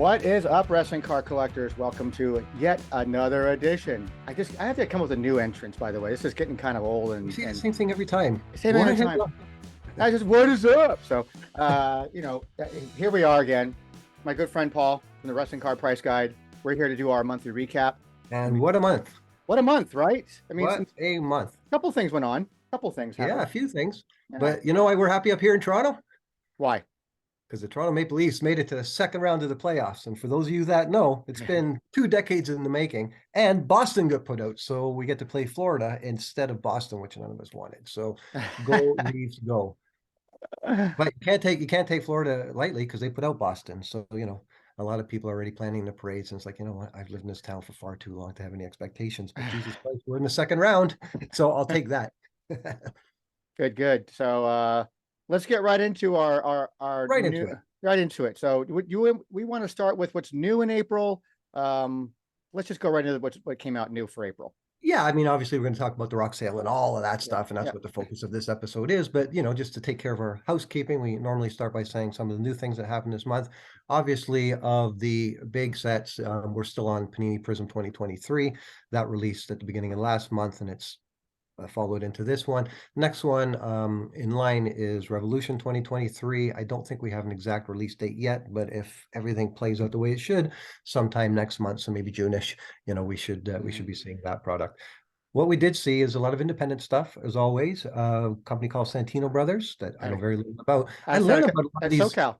What is up, wrestling card collectors? Welcome to yet another edition. I have to come up with a new entrance, by the way. This is getting kind of old You see the same thing every time. Same every time. I just, what is up? So, here we are again. My good friend Paul from the Wrestling Card Price Guide. We're here to do our monthly recap. And what a month. What a month, right? I mean, what a month. A couple things went on. A couple things happened. Yeah, a few things. Yeah. But you know why we're happy up here in Toronto? Why? Because the Toronto Maple Leafs made it to the second round of the playoffs. And for those of you that know, it's been 2 decades in the making. And Boston got put out. So we get to play Florida instead of Boston, which none of us wanted. So go Leafs, go. But you can't take Florida lightly because they put out Boston. So, a lot of people are already planning the parades. And it's like, you know what? I've lived in this town for far too long to have any expectations. But Jesus Christ, we're in the second round. So I'll take that. Good. So let's get right into our right into it. So we want to start with what's new in April. Let's just go right into what came out new for April. Yeah, I mean, obviously we're going to talk about the rock sale and all of that stuff, and that's what the focus of this episode is. But, just to take care of our housekeeping, we normally start by saying some of the new things that happened this month. Obviously, of the big sets, we're still on Panini Prism 2023. That released at the beginning of last month, and it's followed into this one. Next one in line is Revolution 2023. I don't think we have an exact release date yet, but if everything plays out the way it should, sometime next month, so maybe June-ish, we should be seeing that product. What we did see is a lot of independent stuff, as always. A company called Santino Brothers that I know very little about. I learned about a lot of these. SoCal.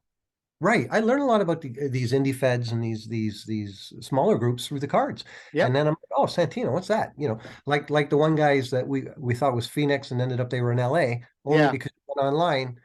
Right. I learned a lot about these indie feds and these smaller groups through the cards. Yep. And then I'm like, oh, Santino, what's that? Like the one guys that we thought was Phoenix and ended up they were in LA only because we went online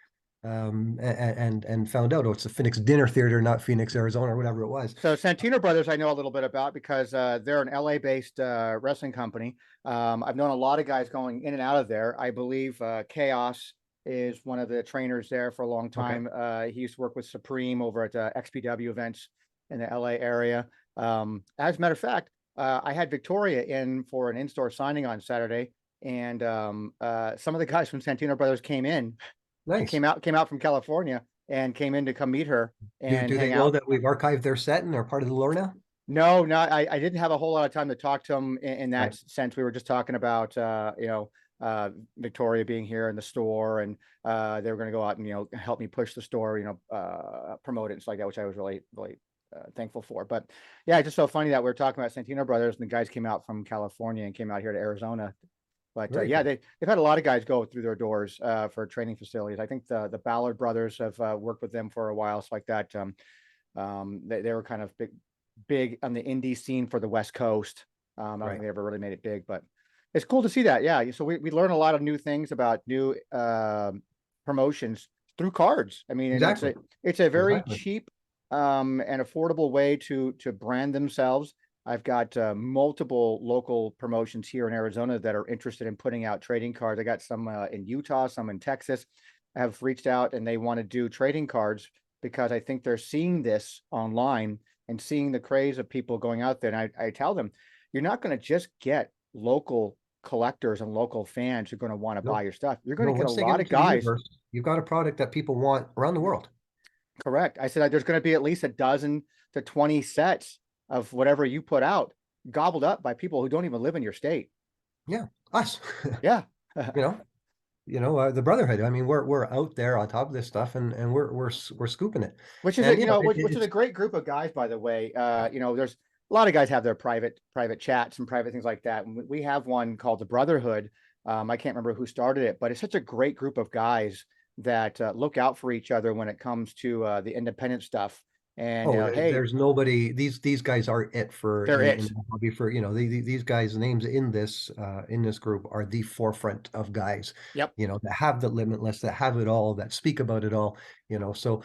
and found out, it's the Phoenix Dinner Theater, not Phoenix, Arizona, or whatever it was. So Santino Brothers, I know a little bit about because they're an LA-based wrestling company. I've known a lot of guys going in and out of there. I believe Chaos is one of the trainers there for a long time. Okay. He used to work with Supreme over at XPW events in the LA area. As a matter of fact, I had Victoria in for an in-store signing on Saturday, and some of the guys from Santino Brothers came in. Nice. Came out from California and came in to come meet her. And do they know that we've archived their set and they're part of the lore now? No, I didn't have a whole lot of time to talk to them in that sense. We were just talking about Victoria being here in the store, and they were going to go out and help me push the store, promote it and stuff like that, which I was really thankful for. But yeah, it's just so funny that we were talking about Santino Brothers and the guys came out from California and came out here to Arizona. But they've had a lot of guys go through their doors for training facilities. I think the Ballard brothers have worked with them for a while, so like that. They were kind of big on the indie scene for the West Coast. I don't think they ever really made it big, but it's cool to see that. Yeah. So we learn a lot of new things about new promotions through cards. I mean, it's a very cheap and affordable way to brand themselves. I've got multiple local promotions here in Arizona that are interested in putting out trading cards. I got some in Utah, some in Texas, have reached out and they want to do trading cards because I think they're seeing this online and seeing the craze of people going out there. And I tell them, you're not going to just get local collectors and local fans who are going to want to buy your stuff. You're going to get a lot of guys. You've got a product that people want around the world. Correct. I said there's going to be at least a dozen to 20 sets of whatever you put out gobbled up by people who don't even live in your state. Yeah, us. Yeah. The brotherhood. I mean, we're out there on top of this stuff, and we're scooping it. Which is which is a great group of guys, by the way. There's a lot of guys have their private chats and private things like that. And we have one called the Brotherhood. I can't remember who started it, but it's such a great group of guys that look out for each other when it comes to the independent stuff. And there's nobody. These guys are it for hobby for these guys' names in this group are the forefront of guys. Yep. That have the limitless, that have it all, that speak about it all. So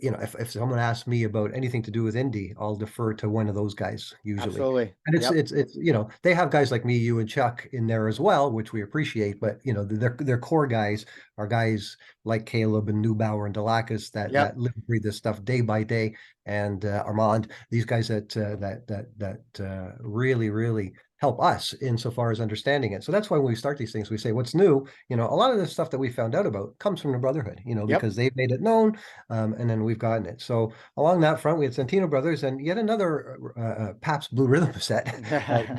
if someone asks me about anything to do with indie, I'll defer to one of those guys usually. Absolutely. And it's they have guys like me, you, and Chuck in there as well, which we appreciate. But their core guys are guys like Caleb and Neubauer and Delacus that live and breathe this stuff day by day. And Armand, these guys that really help us insofar as understanding it. So that's why when we start these things, we say, what's new? A lot of the stuff that we found out about comes from the Brotherhood, Yep. because they've made it known, and then we've gotten it. So along that front, we had Santino Brothers and yet another Pabst Blue Rhythm set,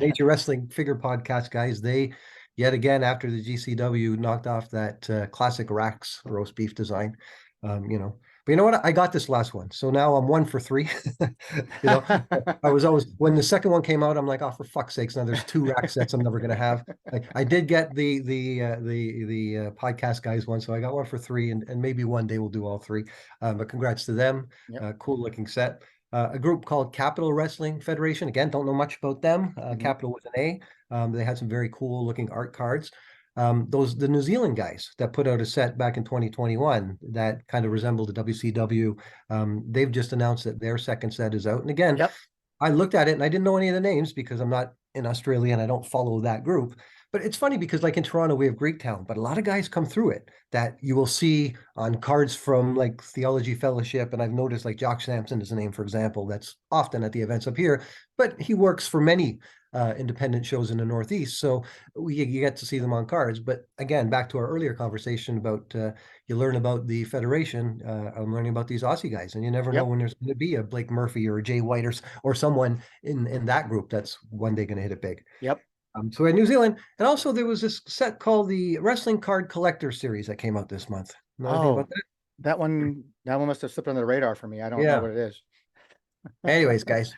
Major Wrestling Figure Podcast guys. They, yet again, after the GCW knocked off that classic Rax roast beef design, but you know what? I got this last one. So now I'm 1 for 3. I was always, when the second one came out, I'm like, oh, for fuck's sakes, now there's 2 rack sets I'm never going to have. I did get the podcast guys one, so I got 1 for 3, and maybe one day we'll do all 3. But congrats to them. Yep. Cool looking set. A group called Capital Wrestling Federation. Again, don't know much about them. Capital with an A. They had some very cool looking art cards. The New Zealand guys that put out a set back in 2021 that kind of resembled the WCW. They've just announced that their second set is out. And again, I looked at it and I didn't know any of the names because I'm not in Australia and I don't follow that group. But it's funny because like in Toronto, we have Greektown, but a lot of guys come through it that you will see on cards from like Theology Fellowship. And I've noticed like Jock Sampson is a name, for example, that's often at the events up here, but he works for many independent shows in the Northeast. So you get to see them on cards. But again, back to our earlier conversation about you learn about the Federation. I'm learning about these Aussie guys, and you never know when there's going to be a Blake Murphy or a Jay White or someone in that group that's one day going to hit it big. Yep. So we had New Zealand, and also there was this set called the Wrestling Card Collector Series that came out this month. Know anything about that? That one must have slipped under the radar for me. I don't know what it is. Anyways, guys,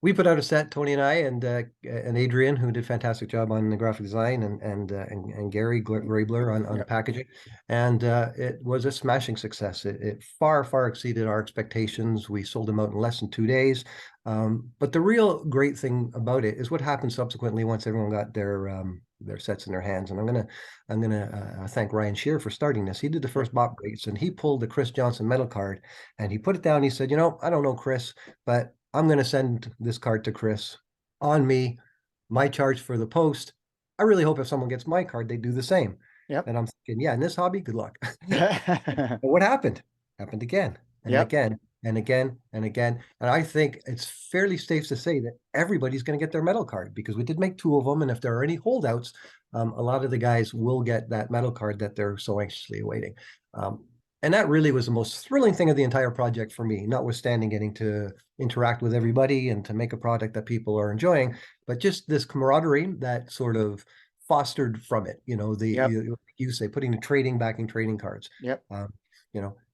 we put out a set, Tony and I, and Adrian, who did a fantastic job on the graphic design, and Gary Grabler on the packaging, and it was a smashing success. It far exceeded our expectations. We sold them out in less than 2 days. But the real great thing about it is what happened subsequently once everyone got their sets in their hands. And I'm gonna thank Ryan Shear for starting this. He did the first bot breaks, and he pulled the Chris Johnson metal card, and he put it down. He said, I don't know Chris, but I'm going to send this card to Chris on me, my charge for the post. I really hope if someone gets my card, they do the same. Yep. And I'm thinking, in this hobby, good luck. But what happened? Happened again and again and again and again. And I think it's fairly safe to say that everybody's going to get their metal card because we did make 2 of them. And if there are any holdouts, a lot of the guys will get that metal card that they're so anxiously awaiting. And that really was the most thrilling thing of the entire project for me, notwithstanding getting to interact with everybody and to make a product that people are enjoying, but just this camaraderie that sort of fostered from it, you say, putting the backing trading cards.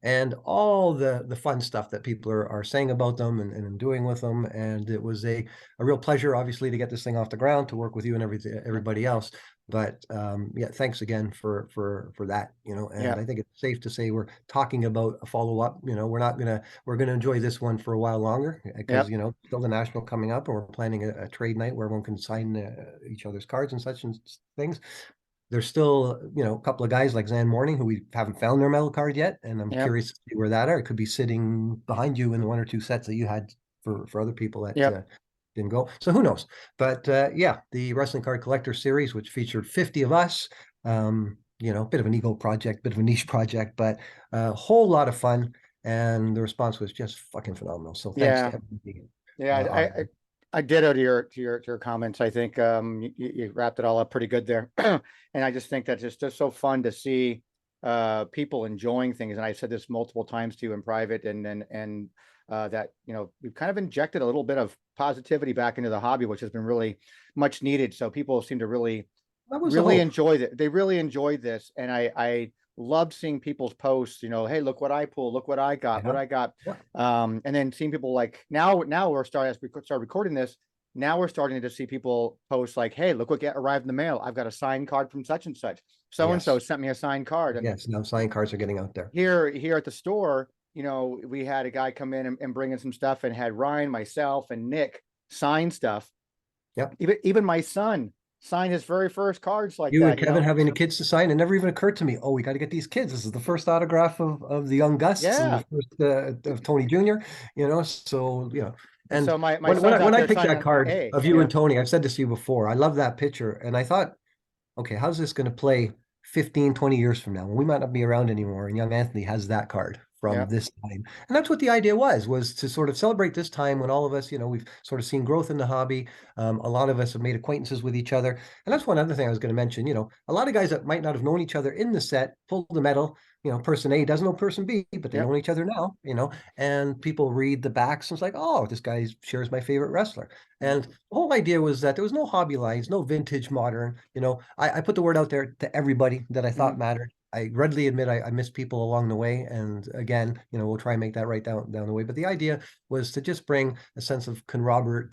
And all the fun stuff that people are saying about them and doing with them. And it was a real pleasure, obviously, to get this thing off the ground, to work with you and everybody else. But thanks again for that, and I think it's safe to say we're talking about a follow-up. We're gonna enjoy this one for a while longer because still the national coming up, and we're planning a trade night where everyone can sign each other's cards and such and things. There's still, a couple of guys like Zan Morning who we haven't found their metal card yet, and I'm curious to see where that are. It could be sitting behind you in the 1 or 2 sets that you had for other people that didn't go. So who knows? But the Wrestling Card Collector Series, which featured 50 of us, bit of an ego project, bit of a niche project, but a whole lot of fun. And the response was just fucking phenomenal. So thanks to everybody. I ditto to your comments. I think you wrapped it all up pretty good there. And I just think that it's just so fun to see people enjoying things. And I said this multiple times to you in private, and that we've kind of injected a little bit of positivity back into the hobby, which has been really much needed. So people seem to really enjoy it. They really enjoyed this, and I loved seeing people's posts. Hey, look what I pulled, look what I got, and then seeing people like now we're starting, as we start recording this. Now we're starting to see people post like, hey, look what arrived in the mail. I've got a signed card from such and such. So-and-so sent me a signed card. And now signed cards are getting out there. Here at the store, we had a guy come in and bring in some stuff, and had Ryan, myself, and Nick sign stuff. Yep. Even my son signed his very first cards like you that. And Kevin having the kids to sign. It never even occurred to me, we got to get these kids. This is the first autograph of the young Gus and the first of Tony Jr., so, And so my when I picked that card of you and Tony, I've said this to you before, I love that picture. And I thought, okay, how's this going to play 15, 20 years from now when we might not be around anymore? And young Anthony has that card from this time. And that's what the idea was to sort of celebrate this time when all of us, we've sort of seen growth in the hobby. A lot of us have made acquaintances with each other. And that's one other thing I was going to mention. A lot of guys that might not have known each other in the set pulled the medal. Person A doesn't know person B, but they know each other now, and people read the backs and it's like, oh, this guy shares my favorite wrestler. And the whole idea was that there was no hobby lines, no vintage modern. I put the word out there to everybody that I thought mattered. I readily admit I missed people along the way. And again, we'll try and make that right down the way. But the idea was to just bring a sense of camaraderie.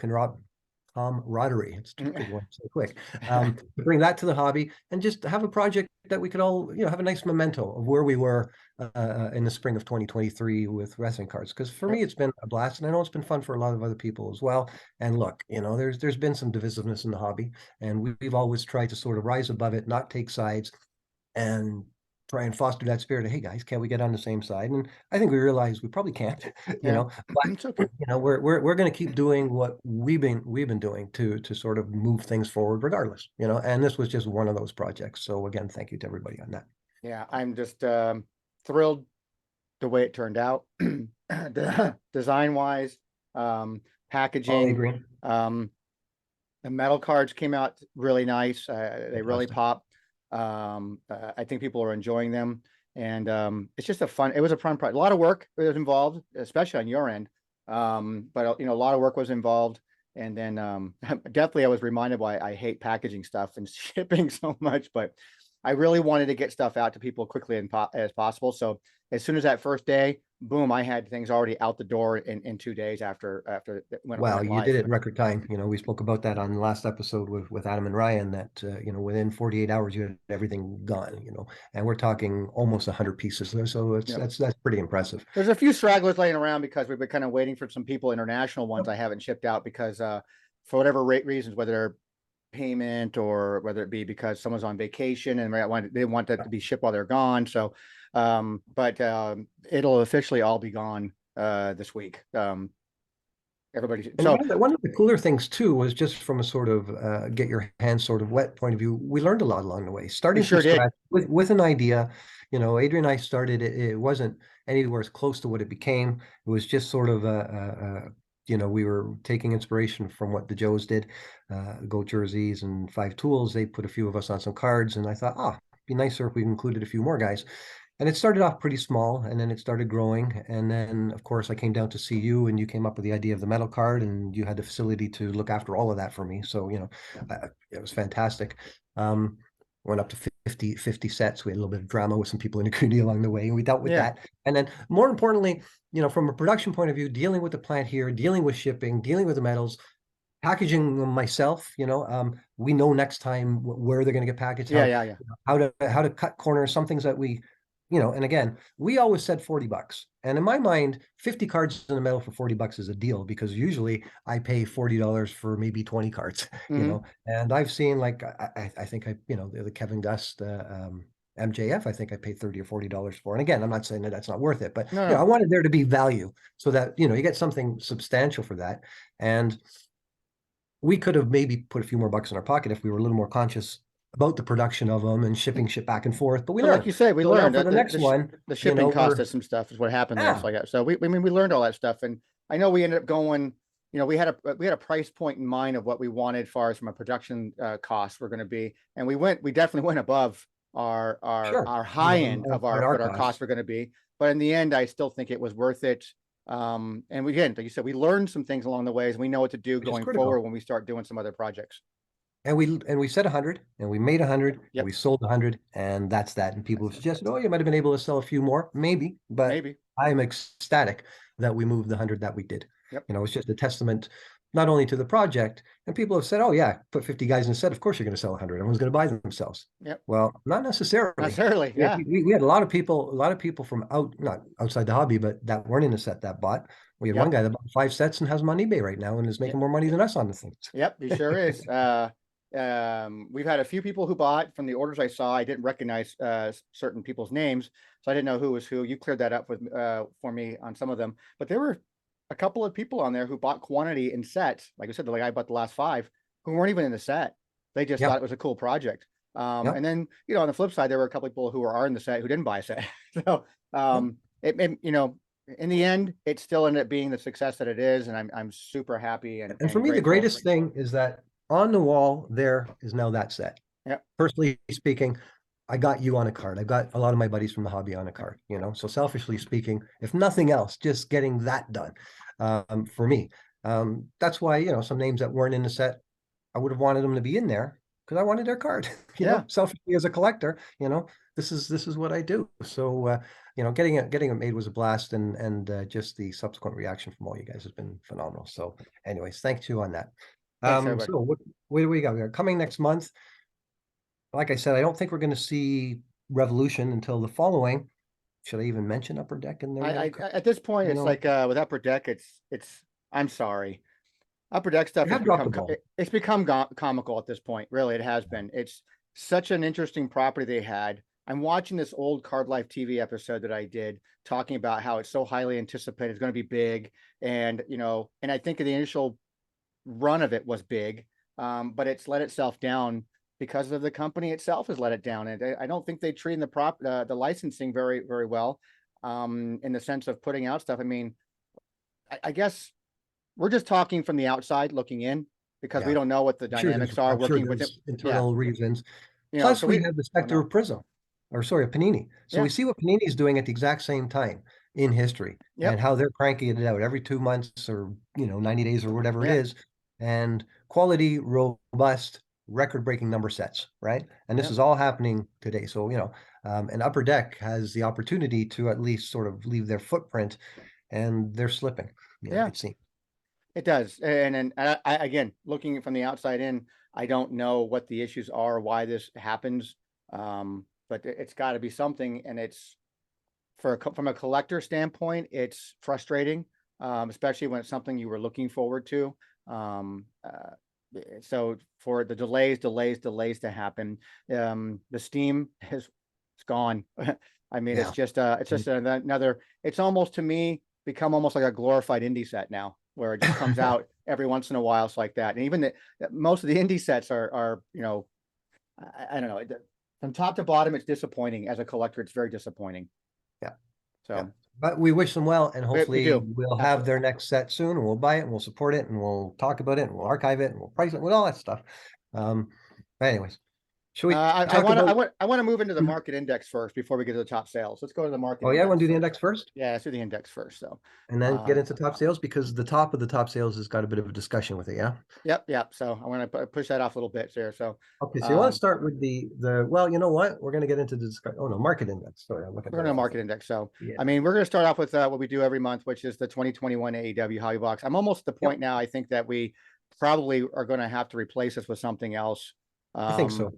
It's too good one so quick. To bring that to the hobby and just have a project that we could all, have a nice memento of where we were in the spring of 2023 with wrestling cards. Because for me, it's been a blast, and I know it's been fun for a lot of other people as well. And look, there's been some divisiveness in the hobby, and we've always tried to sort of rise above it, not take sides, and try and foster that spirit of, hey guys, can't we get on the same side? And I think we realize we probably can't, but it's okay. We're going to keep doing what we've been doing to sort of move things forward regardless, and this was just one of those projects. So again, thank you to everybody on that. Yeah, I'm just thrilled the way it turned out. Design wise, packaging, the metal cards came out really nice. They really pop. I think people are enjoying them, and it's just it was a fun project. A lot of work was involved, especially on your end. But a lot of work was involved, and then definitely I was reminded why I hate packaging stuff and shipping so much, but I really wanted to get stuff out to people quickly as possible. So as soon as that first day, boom, I had things already out the door in 2 days after when Wow, you did it in record time. We spoke about that on the last episode with Adam and Ryan, that within 48 hours you had everything gone, and we're talking almost 100 pieces there. So that's pretty impressive. There's a few stragglers laying around because we've been kind of waiting for some people, international ones I haven't shipped out because for whatever reasons, whether payment or whether it be because someone's on vacation and they want that to be shipped while they're gone. So but it'll officially all be gone this week. Everybody. So one of the cooler things too was just from a sort of get your hands sort of wet point of view. We learned a lot along the way, starting from scratch with an idea. Adrian and I started it wasn't anywhere as close to what it became. It was just sort of we were taking inspiration from what the Joes did, Goat Jerseys and Five Tools. They put a few of us on some cards, and I thought, it'd be nicer if we included a few more guys. And it started off pretty small, and then it started growing. And then, of course, I came down to see you, and you came up with the idea of the metal card, and you had the facility to look after all of that for me. So, it was fantastic. Went up to 50 sets. We had a little bit of drama with some people in the community along the way, and we dealt with that. And then, more importantly, from a production point of view, dealing with the plant here, dealing with shipping, dealing with the metals, packaging them myself, we know next time where they're going to get packaged. How to cut corners, some things that we, and again, we always said $40. And in my mind, 50 cards in the metal for $40 is a deal, because usually I pay $40 for maybe 20 cards, and I've seen I think the Kevin Dust, MJF, I think I paid $30 or $40 for. And again, I'm not saying that that's not worth it, but I wanted there to be value so that, you get something substantial for that. And we could have maybe put a few more bucks in our pocket if we were a little more conscious about the production of them and shipping shit back and forth. But we learned, like you said, we learned for the next one. The shipping cost us some stuff is what happened there. So we learned all that stuff, and I know we ended up going. We had a price point in mind of what we wanted, as far as from a production cost we're going to be, and we definitely went above our high end of what our costs were going to be. But in the end, I still think it was worth it. And again, like you said, we learned some things along the way, and we know what to do going forward when we start doing some other projects. And we said 100, and we made 100, and we sold 100, and that's that. And people have suggested, you might have been able to sell a few more, maybe, but I'm ecstatic that we moved the 100 that we did. It's just a testament not only to the project, and people have said, put 50 guys in a set, of course you're going to sell 100. Everyone's going to buy them themselves. Well, not necessarily. We had a lot of people from not outside the hobby, but that weren't in the set that bought. We had one guy that bought 5 sets and has them on eBay right now and is making more money than us on the things. He sure is. We've had a few people who bought. From the orders I saw, I didn't recognize certain people's names, so I didn't know who was who. You cleared that up for me on some of them, but there were a couple of people on there who bought quantity in sets. Like I said, the guy bought the last 5 who weren't even in the set. They just thought it was a cool project. And then, on the flip side, there were a couple of people who are in the set who didn't buy a set. So you know, in the end, it still ended up being the success that it is, and I'm super happy And for me, the grateful. greatest thing is that on the wall there is now that set. Yeah, Personally speaking, I got you on a card. I got a lot of my buddies from the hobby on a card, you know. So selfishly speaking, if nothing else, just getting that done for me. That's why, you know, some names that weren't in the set, I would have wanted them to be in there because I wanted their card. You yeah. know, selfishly as a collector, you know, this is what I do. So you know, getting it made was a blast, and just the subsequent reaction from all you guys has been phenomenal. So, anyways, thank you on that. Thanks, everybody. So what do we got? We got coming next month. Like I said, I don't think we're going to see Revolution until the following. Should I even mention Upper Deck in there? At this point, You it's know, like with Upper Deck, it's. I'm sorry. Upper Deck stuff they has have dropped the become ball. it's become comical at this point. Really, it has been. It's such an interesting property they had. I'm watching this old Card Life TV episode that I did talking about how it's so highly anticipated. It's going to be big, and you know, and I think the initial run of it was big, but it's let itself down because of the company itself has let it down, and I don't think they treat the licensing very well, in the sense of putting out stuff. I mean, I guess we're just talking from the outside looking in because we Yeah, don't know what the dynamics are I'm sure working with it. there's Yeah, internal reasons. you know, Plus, so we we have the don't specter know. of Prism, or sorry, of Panini. So Yeah, we see what Panini is doing at the exact same time in history, and yep, how they're cranking it out every 2 months, or 90 days, or whatever it yeah, is, and quality, robust, record-breaking number sets, right? And this yep, is all happening today. So and Upper Deck has the opportunity to at least sort of leave their footprint, and they're slipping. yeah. It seems. It does, and again, looking from the outside in, I don't know what the issues are, why this happens, but it's got to be something, and it's from a collector standpoint, it's frustrating, especially when it's something you were looking forward to. So for the delays to happen, the steam it's gone. I mean, Yeah. it's just another. It's almost to me become almost like a glorified indie set now, where it just comes out every once in a while. It's like that, and even most of the indie sets are I don't know. From top to bottom, it's disappointing. As a collector, it's very disappointing. Yeah. Yeah. So But we wish them well, and we hopefully do. we'll have Absolutely. their next set soon, and we'll buy it, and we'll support it, and we'll talk about it, and we'll archive it, and we'll price it, with all that stuff. But anyways, should we talk about? I want to move into the market index first before we get to the top sales. Let's go to the market Oh yeah, I want index to do the first. index first, Yeah, let's do the index first. So, and then get into top sales, because the top of the top sales has got a bit of a discussion with it. Yeah. yep. So I want to push that off a little bit there. So, Okay, so you want to um, start with the well, you know what? We're going to get into the discussion. Oh no, market index. Sorry, I'm looking at we're the going to wrong market thing. index. So, Yeah. I mean, we're going to start off with what we do every month, which is the 2021 AEW Hobby Box. I'm almost at the Yep, point now. I think that we probably are going to have to replace this with something else. I think so.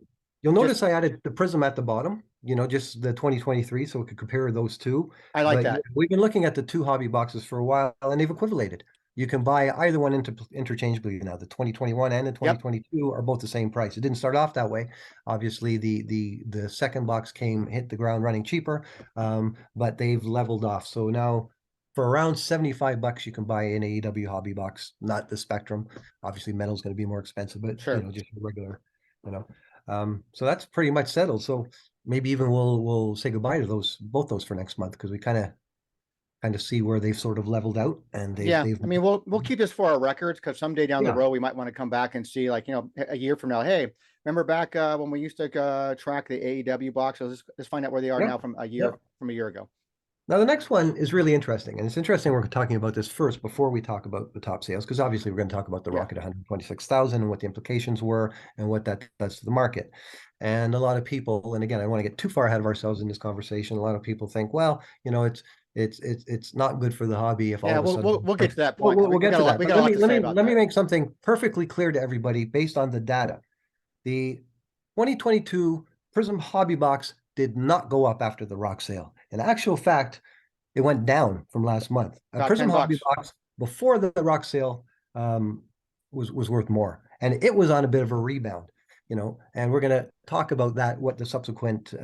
You'll Just notice I added the Prism at the bottom, just the 2023, so we could compare those two. I like But that. we've been looking at the two hobby boxes for a while, and they've equivalated. You can buy either one interchangeably now. The 2021 and the Yep. 2022 are both the same price. It didn't start off that way. Obviously, the second box hit the ground running cheaper, but they've leveled off. So now for around $75, you can buy an AEW hobby box, not the Spectrum. Obviously, metal's going to be more expensive, but Sure. just regular, you know. So that's pretty much settled. So maybe even we'll say goodbye to both those for next month, because we kind of see where they've sort of leveled out, and Yeah, they've I mean, we'll keep this for our records because someday down the yeah, road we might want to come back and see, like, a year from now. Hey, remember back when we used to track the AEW boxes? Let's find out where they are yeah, now yeah. from a year ago. Now the next one is really interesting, and it's interesting we're talking about this first before we talk about the top sales, because obviously we're going to talk about the Yeah, rocket 126,000 and what the implications were and what that does to the market. And a lot of people, and again, I don't want to get too far ahead of ourselves in this conversation. A lot of people think, well, it's not good for the hobby if all yeah, of a sudden we'll get to that point because we'll get to that. we But got a lot to say about let me that. make something perfectly clear to everybody based on the data. The 2022 Prism Hobby Box did not go up after the rock sale. In actual fact, it went down from last month. A About Prism Hobby $10. Box before the rock sale was worth more, and it was on a bit of a rebound. And we're going to talk about that, what the subsequent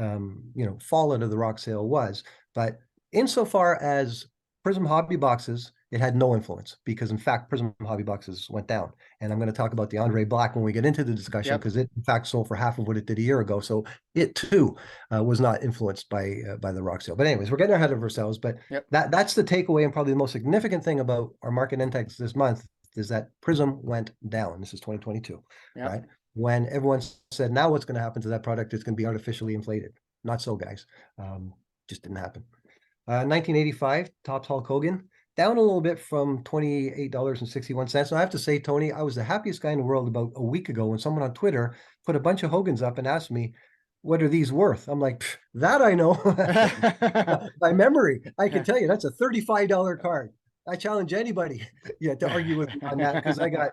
fall into the rock sale was. But insofar as Prism hobby boxes, it had no influence because, in fact, Prism hobby boxes went down. And I'm going to talk about the Andre Black when we get into the discussion, Yep. because it, in fact, sold for half of what it did a year ago. So it too was not influenced by the rock sale. But anyways, we're getting ahead of ourselves. But Yep. that's the takeaway, and probably the most significant thing about our market index this month is that Prism went down. This is 2022, Yep. right? When everyone said, now what's going to happen to that product? It's going to be artificially inflated. Not so, guys. Just didn't happen. 1985, Topps Hulk Hogan, down a little bit from $28.61. And I have to say, Tony, I was the happiest guy in the world about a week ago when someone on Twitter put a bunch of Hogans up and asked me, what are these worth? I'm like, that I know. By memory, I can tell you that's a $35 card. I challenge anybody to argue with me on that, because I got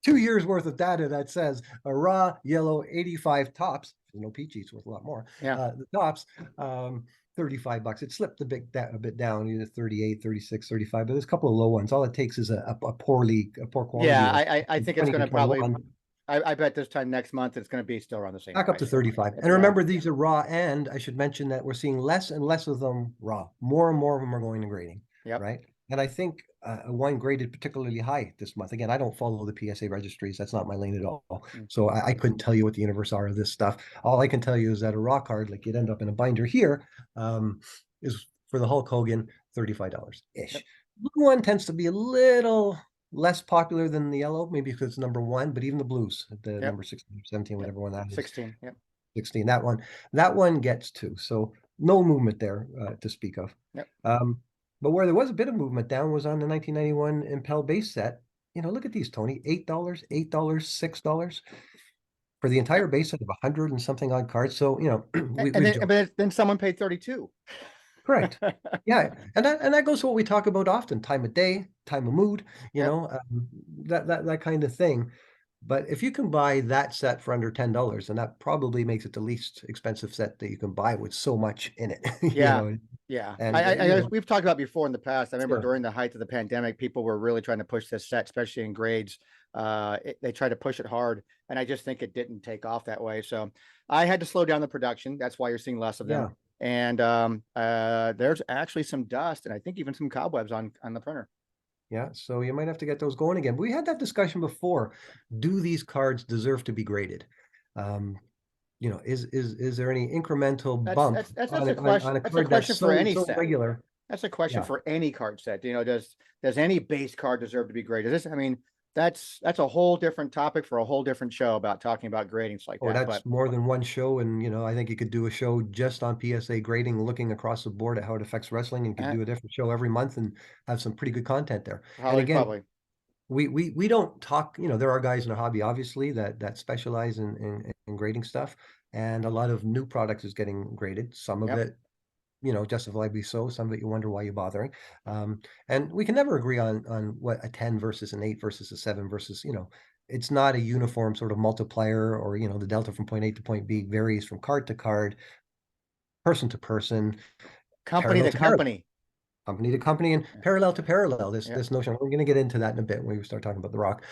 2 years worth of data that says a raw yellow 85 Topps. No peaches, worth a lot more. Yeah. The Topps, $35. It slipped a bit down, either 38, 36, 35, but there's a couple of low ones. All it takes is a poor quality. Yeah, I think it's going to probably, 21, I bet this time next month it's going to be still around the same back up to price. 35. And Yeah. remember, these are raw, and I should mention that we're seeing less and less of them raw. More and more of them are going to grading, Yep. right? And I think one graded particularly high this month. Again, I don't follow the PSA registries. That's not my lane at all. So I couldn't tell you what the universe are of this stuff. All I can tell you is that a raw card, like you'd end up in a binder here, is for the Hulk Hogan, $35-ish. Yep. Blue one tends to be a little less popular than the yellow, maybe because it's number one, but even the blues, the number 16, 17, whatever one that is. 16, yep. 16, that one gets two. So no movement there to speak of. Yep. But where there was a bit of movement down was on the 1991 Impel base set. Look at these, Tony, $8, $8, $6 for the entire base set of 100 and something odd cards. So, but then someone paid 32. Correct. Yeah. And that goes to what we talk about often: time of day, time of mood, that kind of thing. But if you can buy that set for under $10, then that probably makes it the least expensive set that you can buy with so much in it. Yeah. Yeah. And we've talked about before in the past. I remember during the height of the pandemic, people were really trying to push this set, especially in grades. They tried to push it hard, and I just think it didn't take off that way. So I had to slow down the production. That's why you're seeing less of them. And there's actually some dust, and I think even some cobwebs on the printer. Yeah, so you might have to get those going again. But we had that discussion before. Do these cards deserve to be graded? Is there any incremental bump that's on a question. on a That's card a question for any set. regular? That's a question for any card set. Does any base card deserve to be graded? That's a whole different topic for a whole different show about talking about gradings like that. That's more than one show. And, I think you could do a show just on PSA grading, looking across the board at how it affects wrestling, and could do a different show every month and have some pretty good content there. And again, we don't talk, there are guys in the hobby, obviously, that specialize in grading stuff. And a lot of new products is getting graded. Some of it, justifiably so. Some of it you wonder why you're bothering. And we can never agree on what a 10 versus an 8 versus a 7 versus, it's not a uniform sort of multiplier, or, the delta from point A to point B varies from card to card, person to person, company to company. Company to company, and parallel to parallel. This notion, we're going to get into that in a bit when we start talking about the rock.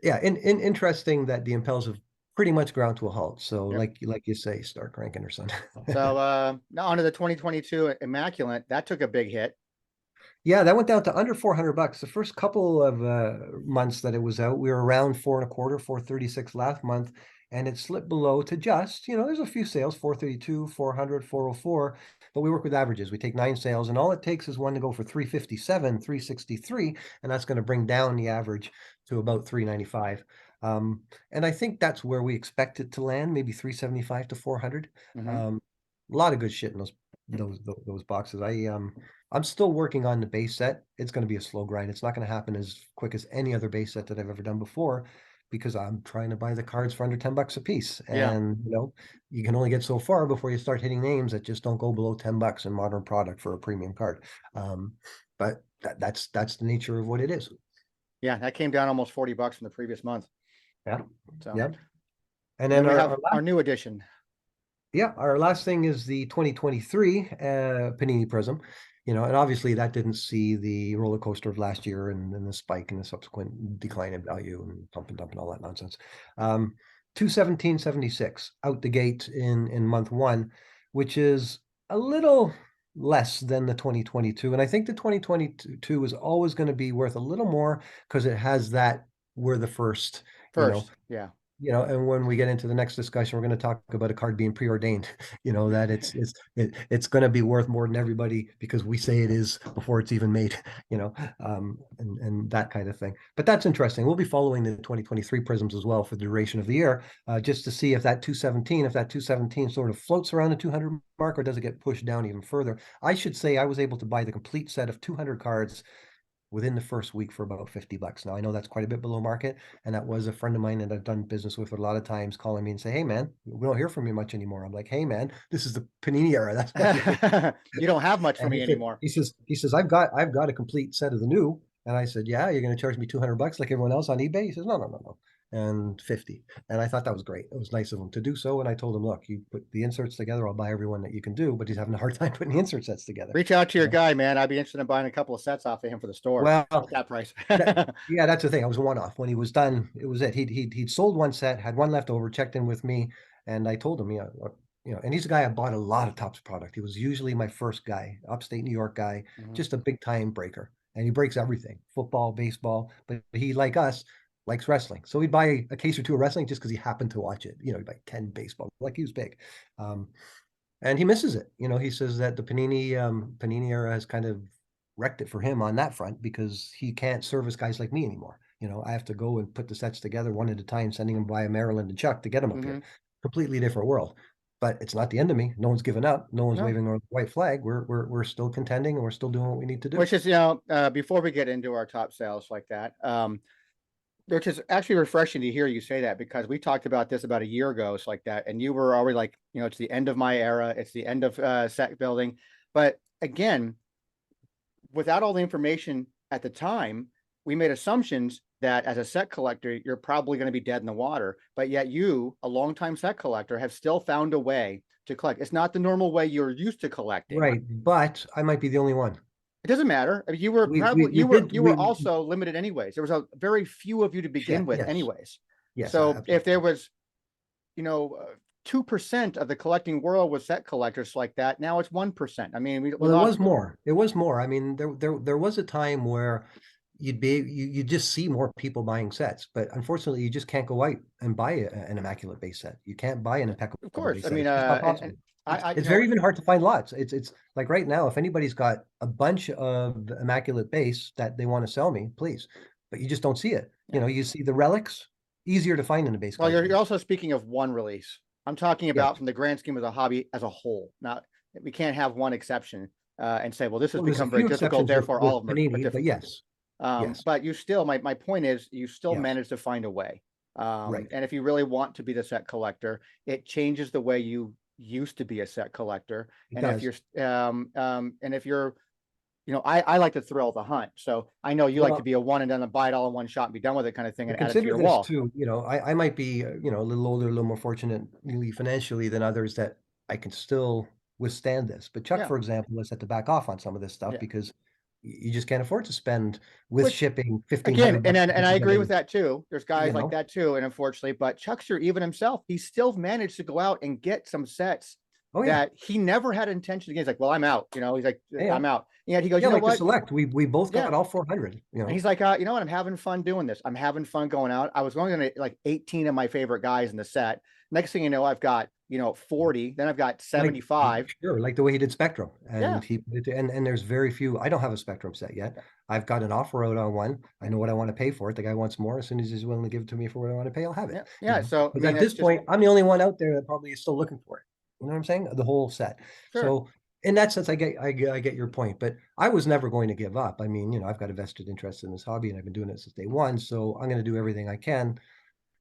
Interesting that the Impels have pretty much ground to a halt. So like you say, start cranking or something. So now onto the 2022 Immaculate. That took a big hit. Yeah, that went down to under $400. The first couple of months that it was out, we were around $4.25, $436 last month, and it slipped below to just, there's a few sales, $432, $400, $404, but we work with averages. We take 9 sales, and all it takes is one to go for $357, $363, and that's going to bring down the average to about $395. And I think that's where we expect it to land, maybe $375 to $400. A lot of good shit in those boxes. I'm still working on the base set. It's going to be a slow grind. It's not going to happen as quick as any other base set that I've ever done before, because I'm trying to buy the cards for under $10 a piece. And you can only get so far before you start hitting names that just don't go below $10 in modern product for a premium card. But that's the nature of what it is. Yeah, that came down almost $40 from the previous month. Yeah. So and then we have our new edition. Yeah, our last thing is the 2023 Panini Prism. And obviously that didn't see the roller coaster of last year and then the spike and the subsequent decline in value and pump and dump and all that nonsense. 217.76 out the gate in month one, which is a little less than the 2022. And I think the 2022 is always going to be worth a little more because it has that we're the first, First, yeah. and when we get into the next discussion, we're going to talk about a card being preordained, that it's going to be worth more than everybody because we say it is before it's even made, and that kind of thing. But that's interesting. We'll be following the 2023 prisms as well for the duration of the year, just to see if that 217 sort of floats around the 200 mark, or does it get pushed down even further. I should say I was able to buy the complete set of 200 cards within the first week for about $50. Now I know that's quite a bit below market, and that was a friend of mine that I've done business with a lot of times calling me and say, "Hey man, we don't hear from you much anymore." I'm like, "Hey man, this is the Panini era. That's why you You don't have much for and me anymore. he says, I've got a complete set of the new. And I said, yeah, you're going to charge me $200 like everyone else on eBay? He says, no, no, no, no. And 50. And I thought that was great. It was nice of him to do so. And I told him, look, you put the inserts together, I'll buy everyone that you can do, but he's having a hard time putting the insert sets together. Reach out to your guy, man. I'd be interested in buying a couple of sets off of him for the store. Well, at that price. yeah, that's the thing. I was a one-off. When he was done, it was it. He'd sold one set, had one left over, checked in with me, and I told him, and he's a guy I bought a lot of Topps product. He was usually my first guy, upstate New York guy, just a big time breaker. And he breaks everything, football, baseball, but he, like us, likes wrestling. So he'd buy a case or two of wrestling just because he happened to watch it. He'd buy 10 baseball, like he was big. And he misses it. He says that the Panini era has kind of wrecked it for him on that front because he can't service guys like me anymore. I have to go and put the sets together one at a time, sending them via Maryland and Chuck to get them up here. Completely different world. But it's not the end of me. No one's given up. No one's waving a white flag. We're still contending, and we're still doing what we need to do. Which is, before we get into our top sales like that, which is actually refreshing to hear you say that, because we talked about this about a year ago, it's like that, and you were already like, it's the end of my era, it's the end of set building. But again, without all the information at the time, we made assumptions that as a set collector, you're probably going to be dead in the water. But yet you, a longtime set collector, have still found a way to collect. It's not the normal way you're used to collecting. Right. But I might be the only one. It doesn't matter. I mean, you were probably you were also limited anyways. There was a very few of you to begin with, anyways. Yes. So if there was, 2% of the collecting world was set collectors like that, now it's 1%. I mean, it was more. It was more. I mean, there was a time where you just see more people buying sets, but unfortunately, you just can't go out and buy an immaculate base set. You can't buy an impeccable. Of course, base I set. mean, it's very even hard to find lots. It's like right now, if anybody's got a bunch of immaculate base that they want to sell me, please, but you just don't see it. You see the relics, easier to find in the base. Well, you're also speaking of one release. I'm talking about from the grand scheme of the hobby as a whole. Now, we can't have one exception and say, well, this has become very difficult, therefore all of them are difficult. But yes. But you still, my point is, you still manage to find a way. Right. And if you really want to be the set collector, it changes the way you used to be a set collector. And if you're, I like to thrill the hunt. So I know you like to be a one and done, buy it all in one shot and be done with it kind of thing, and add it to your wall. Too, I might be, a little older, a little more fortunately financially than others that I can still withstand this. But Chuck, for example, has had to back off on some of this stuff because you just can't afford to spend with shipping $1,500. Again, and I agree with that too. There's guys like that too, and unfortunately, but Chuckster, even himself, he still managed to go out and get some sets that he never had intention to get. He's like, well, I'm out. He's like, I'm out. And he goes, you know what? Select. We both got all 400. And he's like, you know what? I'm having fun doing this. I'm having fun going out. I was going to like 18 of my favorite guys in the set. Next thing you know, I've got 40. Then I've got 75. Like the way he did Spectrum, and and there's very few. I don't have a Spectrum set yet. I've got an offer out on one. I know what I want to pay for it. The guy wants more. As soon as he's willing to give it to me for what I want to pay, I'll have it. So at this point, I'm the only one out there that probably is still looking for it. You know what I'm saying? The whole set. So in that sense, I get your point, but I was never going to give up. I mean, I've got a vested interest in this hobby, and I've been doing it since day one. So I'm going to do everything I can,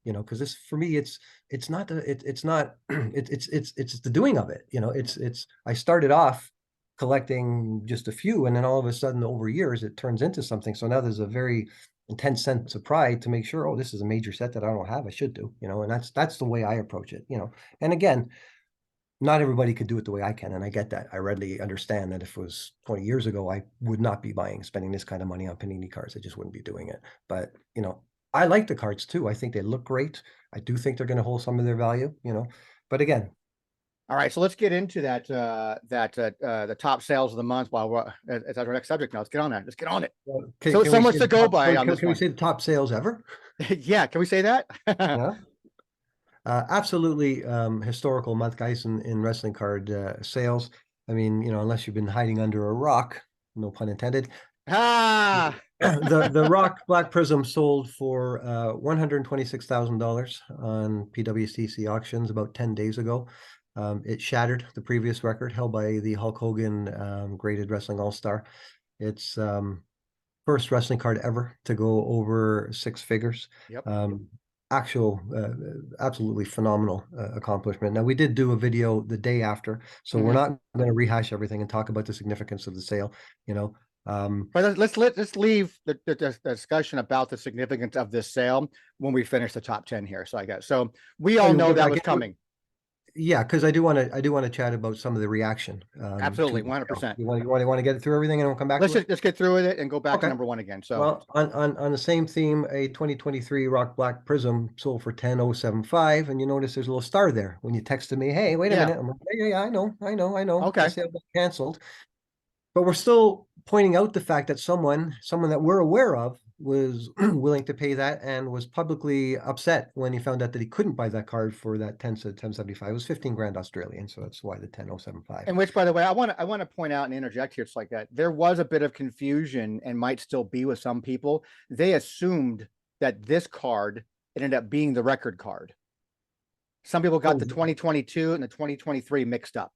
because this, for me, it's not it's the doing of it. I started off collecting just a few, and then all of a sudden, over years, it turns into something. So now there's a very intense sense of pride to make sure, oh, this is a major set that I don't have, I should do, and that's the way I approach it, and again, not everybody could do it the way I can. And I get that. I readily understand that if it was 20 years ago, I would not be spending this kind of money on Panini cards. I just wouldn't be doing it. But, I like the cards too. I think they look great. I do think they're going to hold some of their value, but again, All right, so let's get into the top sales of the month while we're as our next subject. Now let's get on that. Let's get on it. Well, So can we much say to go by on this can we one. say the top sales ever? Yeah, can we say that? Yeah. Absolutely historical month, guys, in wrestling card sales. I mean, unless you've been hiding under a rock, no pun intended. Ah, The Rock Black Prism sold for $126,000 on PWCC auctions about 10 days ago. It shattered the previous record held by the Hulk Hogan graded Wrestling All-Star. It's first wrestling card ever to go over six figures. Yep. Absolutely phenomenal accomplishment. Now, we did do a video the day after, so we're not going to rehash everything and talk about the significance of the sale. But let's leave the discussion about the significance of this sale when we finish the top 10 here. So I guess we all know that was coming. Yeah, because I do want to chat about some of the reaction. Absolutely, 100%. You want to get through everything and we'll come back. Let's get through with it and go back to number one again. So, well, on the same theme, a 2023 Rock Black Prism sold for 10,075, and you notice there's a little star there when you texted me. Hey, wait a minute. I'm like, yeah, I know. Okay. The sale got canceled, but we're still pointing out the fact that someone that we're aware of was willing to pay that and was publicly upset when he found out that he couldn't buy that card for that 1075. It was 15 grand Australian, so that's why the 10,075. And which, by the way, I want to point out and interject here. It's like that there was a bit of confusion and might still be with some people. They assumed that this card ended up being the record card. Some people got the 2022 and the 2023 mixed up.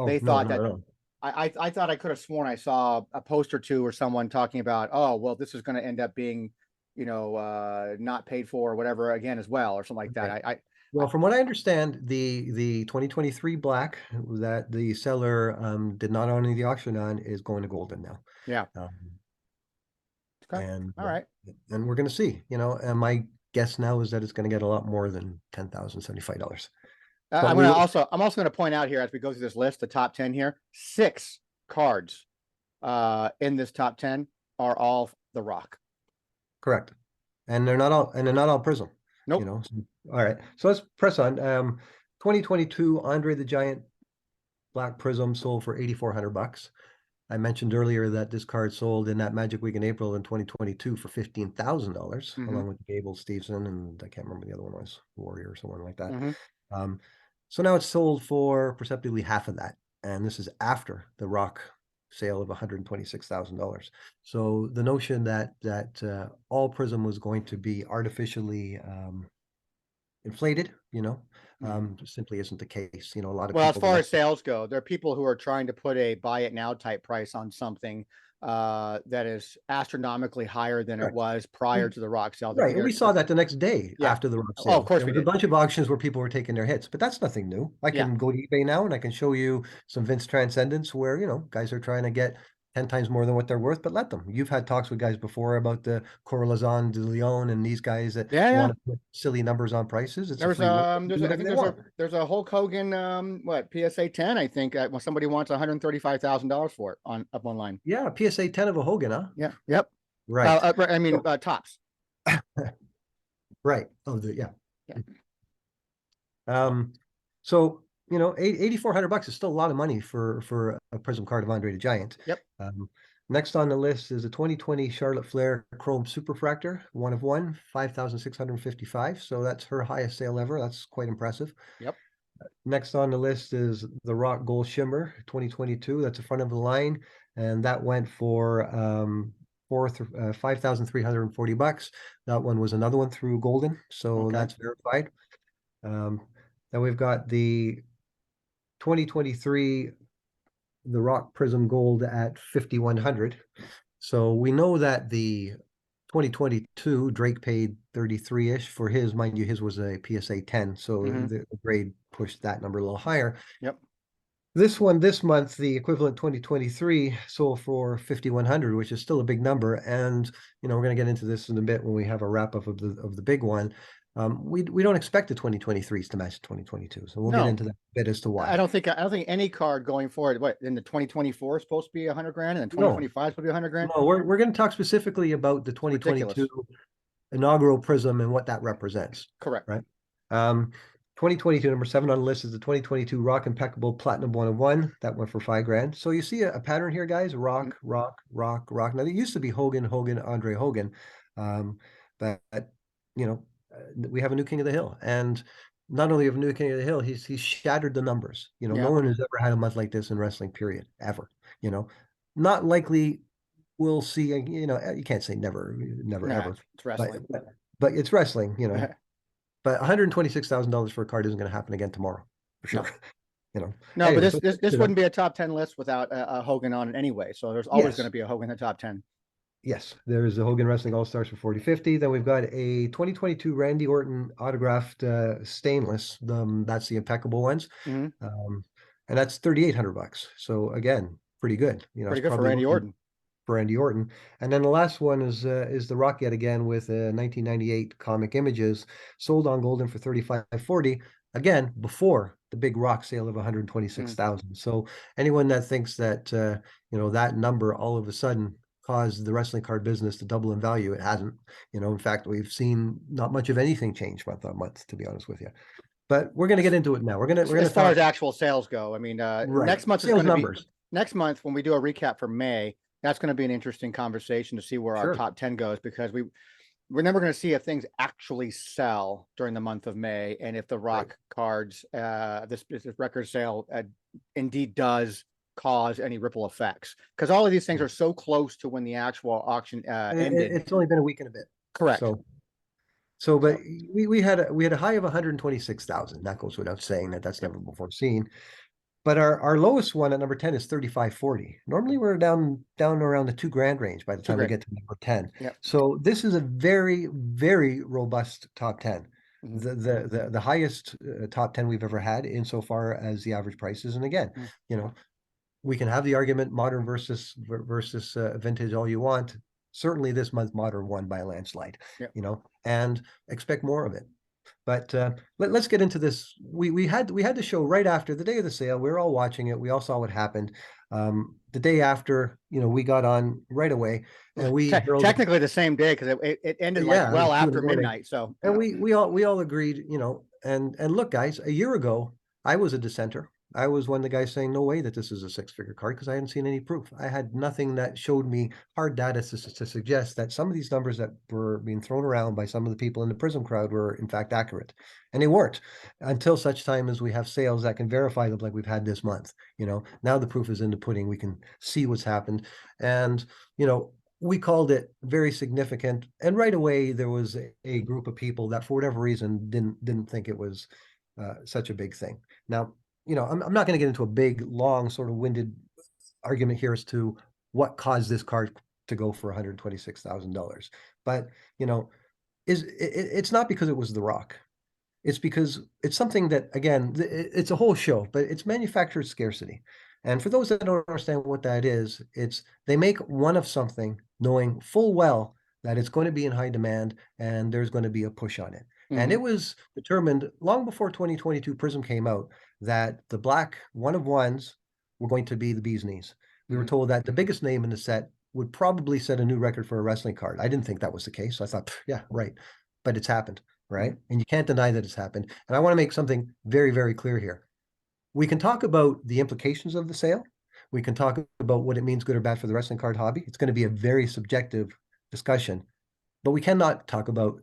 They thought that. I thought I could have sworn I saw a post or two or someone talking about, oh, well, this is going to end up being, not paid for or whatever again as well, or something like that. Well, from what I understand, the 2023 black that the seller did not own the auction on is going to Golden now. Yeah. Okay. And all right. And we're going to see, and my guess now is that it's going to get a lot more than $10,075. I'm also going to point out here as we go through this list, the top 10 here, 6 cards in this top 10 are all the Rock. Correct. And they're not all Prism. Nope. All right. So let's press on. 2022 Andre the Giant Black Prism sold for $8,400. I mentioned earlier that this card sold in that Magic Week in April in 2022 for $15,000, along with Gable Stevenson, and I can't remember the other one was Warrior or someone like that. So now it's sold for perceptibly half of that. And this is after the Rock sale of $126,000. So the notion that all Prism was going to be artificially inflated, simply isn't the case. A lot of as far as sales go, there are people who are trying to put a buy it now type price on something that is astronomically higher than it was prior to the Rock sale. Right, and we saw that the next day after the Rock sale. Oh, of course, there was a bunch of auctions where people were taking their hits, but that's nothing new. I can go to eBay now and I can show you some Vince Transcendence where guys are trying to get 10 times more than what they're worth, but let them. You've had talks with guys before about the Correlazon de Leon and these guys that want to put silly numbers on prices. It's there's a Hulk Hogan PSA 10, I think, when somebody wants $135,000 for it up online. Yeah, PSA 10 of a Hogan, huh? Yeah. Yep. Right. Tops. Right. Oh, yeah. So $8,400 is still a lot of money for a Prism card of Andre the Giant. Yep. Next on the list is a 2020 Charlotte Flair Chrome Superfractor, 1 of 1, 5,655. So that's her highest sale ever. That's quite impressive. Yep. Next on the list is the Rock Gold Shimmer 2022. That's the front of the line, and that went for $5,340. That one was another one through Golden, so that's verified. Then we've got the 2023 the Rock Prism Gold at 5,100. So we know that the 2022 Drake paid 33-ish for his. Mind you, his was a PSA 10, so the grade pushed that number a little higher. Yep. This one this month, the equivalent 2023 sold for 5,100, which is still a big number. And we're going to get into this in a bit when we have a wrap up of the big one. We don't expect the 2023s to match the 2022, so we'll get into that a bit as to why. I don't think any card going forward. What in the 2024 is supposed to be 100 grand, and then 2025 is supposed to be 100 grand. No, we're going to talk specifically about the 2022 inaugural Prism and what that represents. Correct. Right. 2022, number 7 on the list is the 2022 Rock Impeccable Platinum 1 of 1. That went for $5,000. So you see a pattern here, guys. Rock, rock, rock, rock. Now, it used to be Hogan, Andre Hogan. But, you know, we have a new King of the Hill. And not only have a new King of the Hill, he's shattered the numbers. You know, no one has ever had a month like this in wrestling, period, ever. You know, not likely we'll see, you know, you can't say never ever. It's wrestling. But it's wrestling, you know. But $126,000 for a card isn't going to happen again tomorrow, for sure. No. You know. No, anyway, but this wouldn't be a top 10 list without a Hogan on it anyway. So there's always going to be a Hogan in the top 10. Yes, there's the Hogan Wrestling All-Stars for 40/50. Then we've got a 2022 Randy Orton autographed stainless. That's the impeccable ones. And that's $3,800. So again, pretty good. You know, pretty good for Randy Orton. For Randy Orton. And then the last one is the Rock yet again with 1998 comic images, sold on Golden for $35.40. Again, before the big Rock sale of 126,000. So anyone that thinks that you know, that number all of a sudden caused the wrestling card business to double in value, it hasn't. You know, in fact, we've seen not much of anything change month on month, to be honest with you. But we're going to get into it now. We're going to as far as actual sales go. I mean, next month is going to be next month when we do a recap for May. That's going to be an interesting conversation to see where our top 10 goes, because we're never going to see if things actually sell during the month of May, and if the Rock cards, this record sale indeed does cause any ripple effects, because all of these things are so close to when the actual auction ended. It's only been a week and a bit. Correct. But we had a high of 126,000. That goes without saying. That's never before seen. But our lowest one at number 10 is 35.40. Normally we're down around the $2,000 range by the time we get to number 10. So this is a very, very robust top 10. The highest top 10 we've ever had insofar as the average prices. And again, you know, we can have the argument modern versus vintage all you want. Certainly this month modern won by a landslide, you know, and expect more of it. But let's get into this. We had the show right after the day of the sale. We were all watching it. We all saw what happened. The day after, you know, we got on right away, and we technically the same day, because it ended like well after midnight. So and we all agreed, you know, and look, guys, a year ago I was a dissenter. I was one of the guys saying no way that this is a six-figure card, because I hadn't seen any proof. I had nothing that showed me hard data to suggest that some of these numbers that were being thrown around by some of the people in the Prism crowd were in fact accurate. And they weren't, until such time as we have sales that can verify them, like we've had this month. You know, now the proof is in the pudding. We can see what's happened. And, you know, we called it very significant. And right away, there was a group of people that for whatever reason didn't think it was such a big thing. Now, you know, I'm not going to get into a big, long, sort of winded argument here as to what caused this card to go for $126,000. But, you know, it's not because it was The Rock. It's because it's something that, again, it's a whole show, but it's manufactured scarcity. And for those that don't understand what that is, it's they make one of something knowing full well that it's going to be in high demand and there's going to be a push on it. And it was determined long before 2022 Prism came out that the black one of ones were going to be the bee's knees. We were told that the biggest name in the set would probably set a new record for a wrestling card. I didn't think that was the case. So I thought, yeah, right. But it's happened, right? And you can't deny that it's happened. And I want to make something very, very clear here. We can talk about the implications of the sale. We can talk about what it means, good or bad, for the wrestling card hobby. It's going to be a very subjective discussion, but we cannot talk about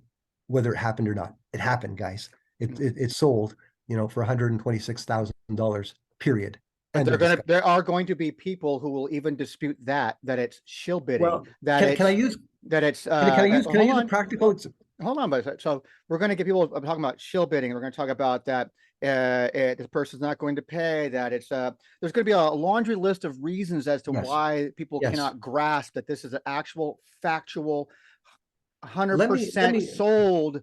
whether it happened or not. It happened, guys. It sold, you know, for $126,000, period. And there are going to be people who will even dispute that it's shill bidding. Well, can I use a practical? Hold on, but so we're going to get people talking about shill bidding. We're going to talk about that this person's not going to pay, that it's there's going to be a laundry list of reasons as to why people cannot grasp that this is an actual factual 100% sold.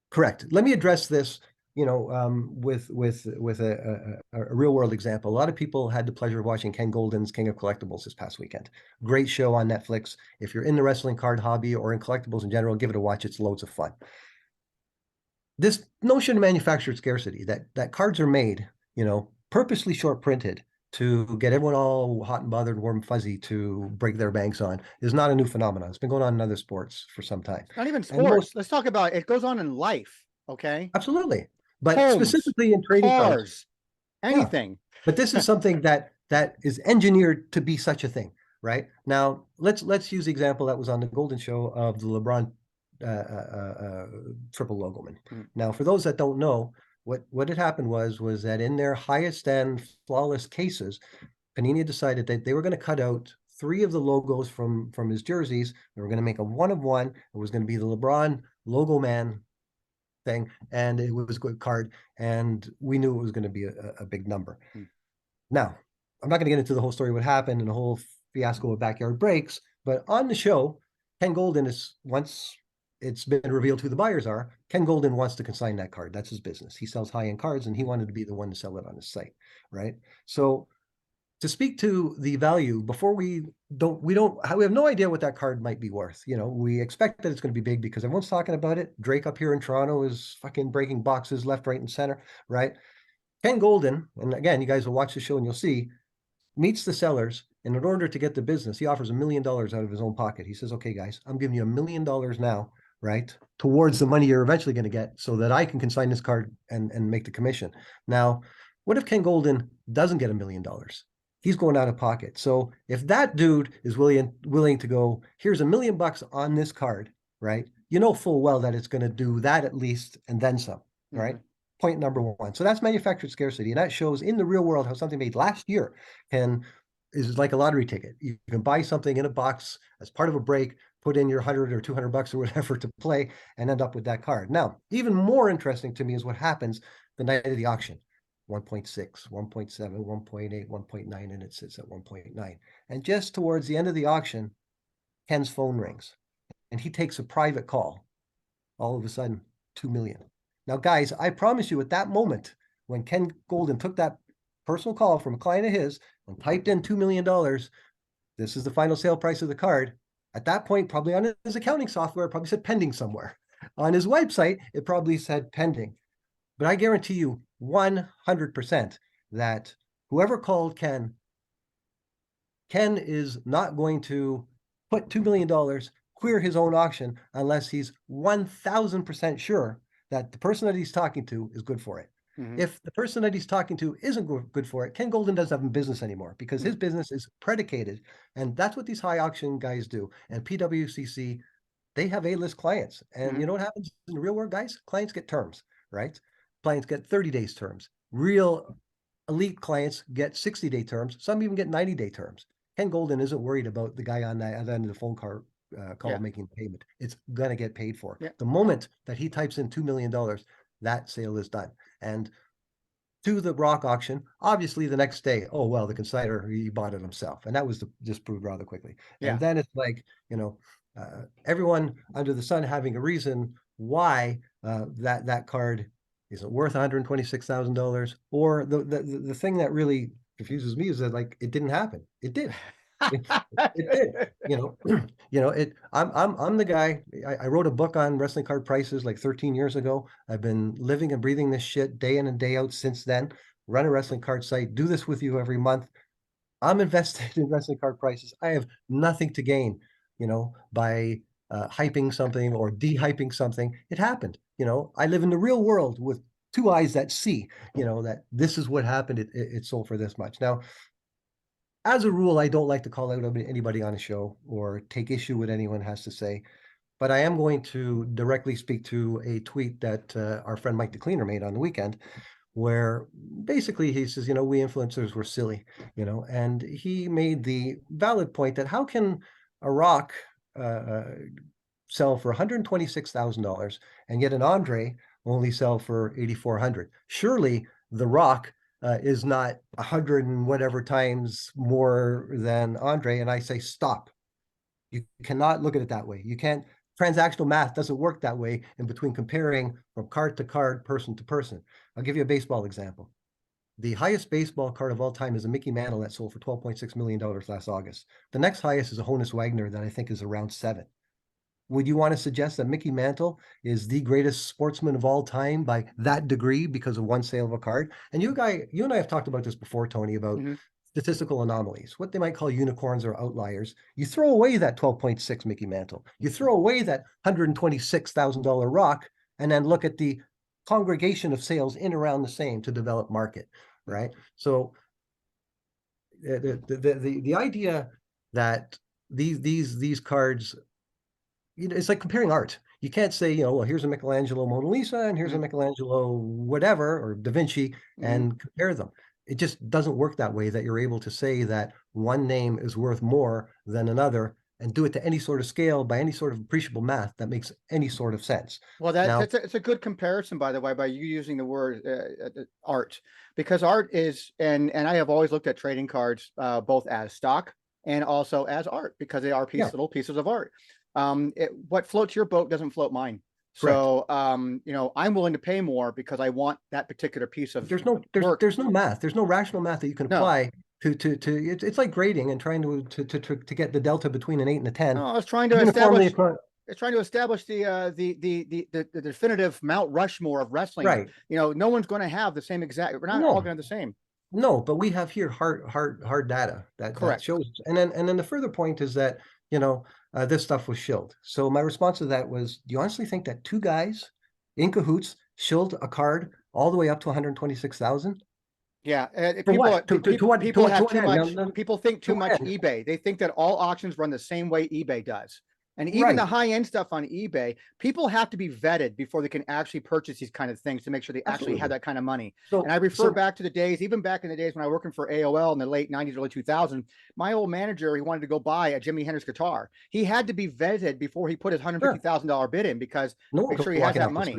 Correct. Let me address this, you know, with a real world example. A lot of people had the pleasure of watching Ken Golden's King of Collectibles this past weekend. Great show on Netflix. If you're in the wrestling card hobby or in collectibles in general, give it a watch. It's loads of fun. This notion of manufactured scarcity, that cards are made, you know, purposely short printed to get everyone all hot and bothered, warm and fuzzy to break their banks on, is not a new phenomenon. It's been going on in other sports for some time. Not even sports. Let's talk about it. It goes on in life. Okay. Absolutely. but Homes, specifically in trading cards. cars, Yeah. anything. But this is something that is engineered to be such a thing, right? Now, let's use the example that was on the Golden Show of the LeBron triple logo man. Now, for those that don't know, what had happened was that in their highest end flawless cases, Panini decided that they were going to cut out 3 of the logos from his jerseys. They were going to make a 1 of 1. It was going to be the LeBron logo man thing, and it was a good card, and we knew it was going to be a big number. Now, I'm not going to get into the whole story, what happened, and the whole fiasco of backyard breaks, but on the show, Ken Golden is, once it's been revealed who the buyers are, Ken Golden wants to consign that card. That's his business. He sells high-end cards, and he wanted to be the one to sell it on his site, right? So to speak to the value, before we have no idea what that card might be worth. You know, we expect that it's going to be big because everyone's talking about it. Drake up here in Toronto is fucking breaking boxes left, right, and center, right? Ken Golden, and again, you guys will watch the show and you'll see, meets the sellers, and in order to get the business, he offers $1 million out of his own pocket. He says, okay, guys, I'm giving you $1 million now, right, towards the money you're eventually going to get so that I can consign this card and make the commission. Now, what if Ken Golden doesn't get $1 million? He's going out of pocket. So if that dude is willing to go, here's $1 million on this card, right? You know full well that it's going to do that at least and then some, right? Point number 1. So that's manufactured scarcity. And that shows in the real world how something made last year is like a lottery ticket. You can buy something in a box as part of a break, put in your 100 or 200 bucks or whatever to play, and end up with that card. Now, even more interesting to me is what happens the night of the auction. 1.6, 1.7, 1.8, 1.9, and it sits at 1.9. And just towards the end of the auction, Ken's phone rings and he takes a private call. All of a sudden, 2 million. Now, guys, I promise you at that moment, when Ken Golden took that personal call from a client of his and typed in $2 million, this is the final sale price of the card. At that point, probably on his accounting software, it probably said pending somewhere. On his website, it probably said pending. But I guarantee you 100% that whoever called Ken is not going to put $2 million, clear his own auction, unless he's 1,000% sure that the person that he's talking to is good for it. If the person that he's talking to isn't good for it, Ken Golden doesn't have a business anymore because his business is predicated. And that's what these high auction guys do. And PWCC, they have A-list clients. And you know what happens in the real world, guys? Clients get terms, right? Clients get 30 days terms. Real elite clients get 60-day terms. Some even get 90-day terms. Ken Golden isn't worried about the guy on the other end of the phone call making the payment. It's going to get paid for. The moment that he types in $2 million, that sale is done. And to the rock auction, obviously the next day, oh, well, the consignor, he bought it himself. And that was disproved rather quickly. And then it's like, you know, everyone under the sun having a reason why that card isn't worth $126,000. Or the thing that really confuses me is that, like, it didn't happen. It did. It did. I'm the guy. I wrote a book on wrestling card prices like 13 years ago. I've been living and breathing this shit day in and day out since then. Run a wrestling card site, do this with you every month. I'm invested in wrestling card prices. I have nothing to gain, by hyping something or de-hyping something. It happened. I live in the real world with 2 eyes that see, that this is what happened. It sold for this much. Now, as a rule, I don't like to call out anybody on a show or take issue with anyone has to say, but I am going to directly speak to a tweet that our friend Mike the Cleaner made on the weekend, where basically he says, we influencers were silly, and he made the valid point that how can a rock sell for $126,000 and yet an Andre only sell for $8,400? Surely the rock is not 100 and whatever times more than Andre. And I say, stop. You cannot look at it that way. You can't. Transactional math doesn't work that way in between comparing from card to card, person to person. I'll give you a baseball example. The highest baseball card of all time is a Mickey Mantle that sold for $12.6 million last August. The next highest is a Honus Wagner that I think is around 7. Would you want to suggest that Mickey Mantle is the greatest sportsman of all time by that degree because of one sale of a card? And you and I have talked about this before, Tony, about statistical anomalies, what they might call unicorns or outliers. You throw away that 12.6 Mickey Mantle. You throw away that $126,000 rock and then look at the congregation of sales in around the same to develop market, right? So the idea that these cards, you know, it's like comparing art. You can't say, you know, well, here's a Michelangelo Mona Lisa and here's a Michelangelo whatever, or Da Vinci, and compare them. It just doesn't work that way, that you're able to say that one name is worth more than another and do it to any sort of scale by any sort of appreciable math that makes any sort of sense. Well, it's a good comparison, by the way, by you using the word art, because art is, and I have always looked at trading cards both as stock and also as art, because they are little pieces of art. What floats your boat doesn't float mine. So, you know, I'm willing to pay more because I want that particular piece of there's no math. There's no rational math that you can apply to it's like grading and trying to get the delta between an 8 and a 10. No, I was trying to establish. It's trying to establish the definitive Mount Rushmore of wrestling. Right. You know, no one's going to have the same exact. We're not all going to have the same. No, but we have here hard data that shows. And then the further point is that, you know, this stuff was shilled. So my response to that was, do you honestly think that two guys in cahoots shilled a card all the way up to 126,000? Yeah, people think too much eBay. They think that all auctions run the same way eBay does. And even the high-end stuff on eBay, people have to be vetted before they can actually purchase these kind of things to make sure they actually have that kind of money. And I refer back to the days, even back in the days when I was working for AOL in the late 90s, early 2000s, my old manager, he wanted to go buy a Jimi Hendrix guitar. He had to be vetted before he put his $150,000 bid in, because make sure he has that money.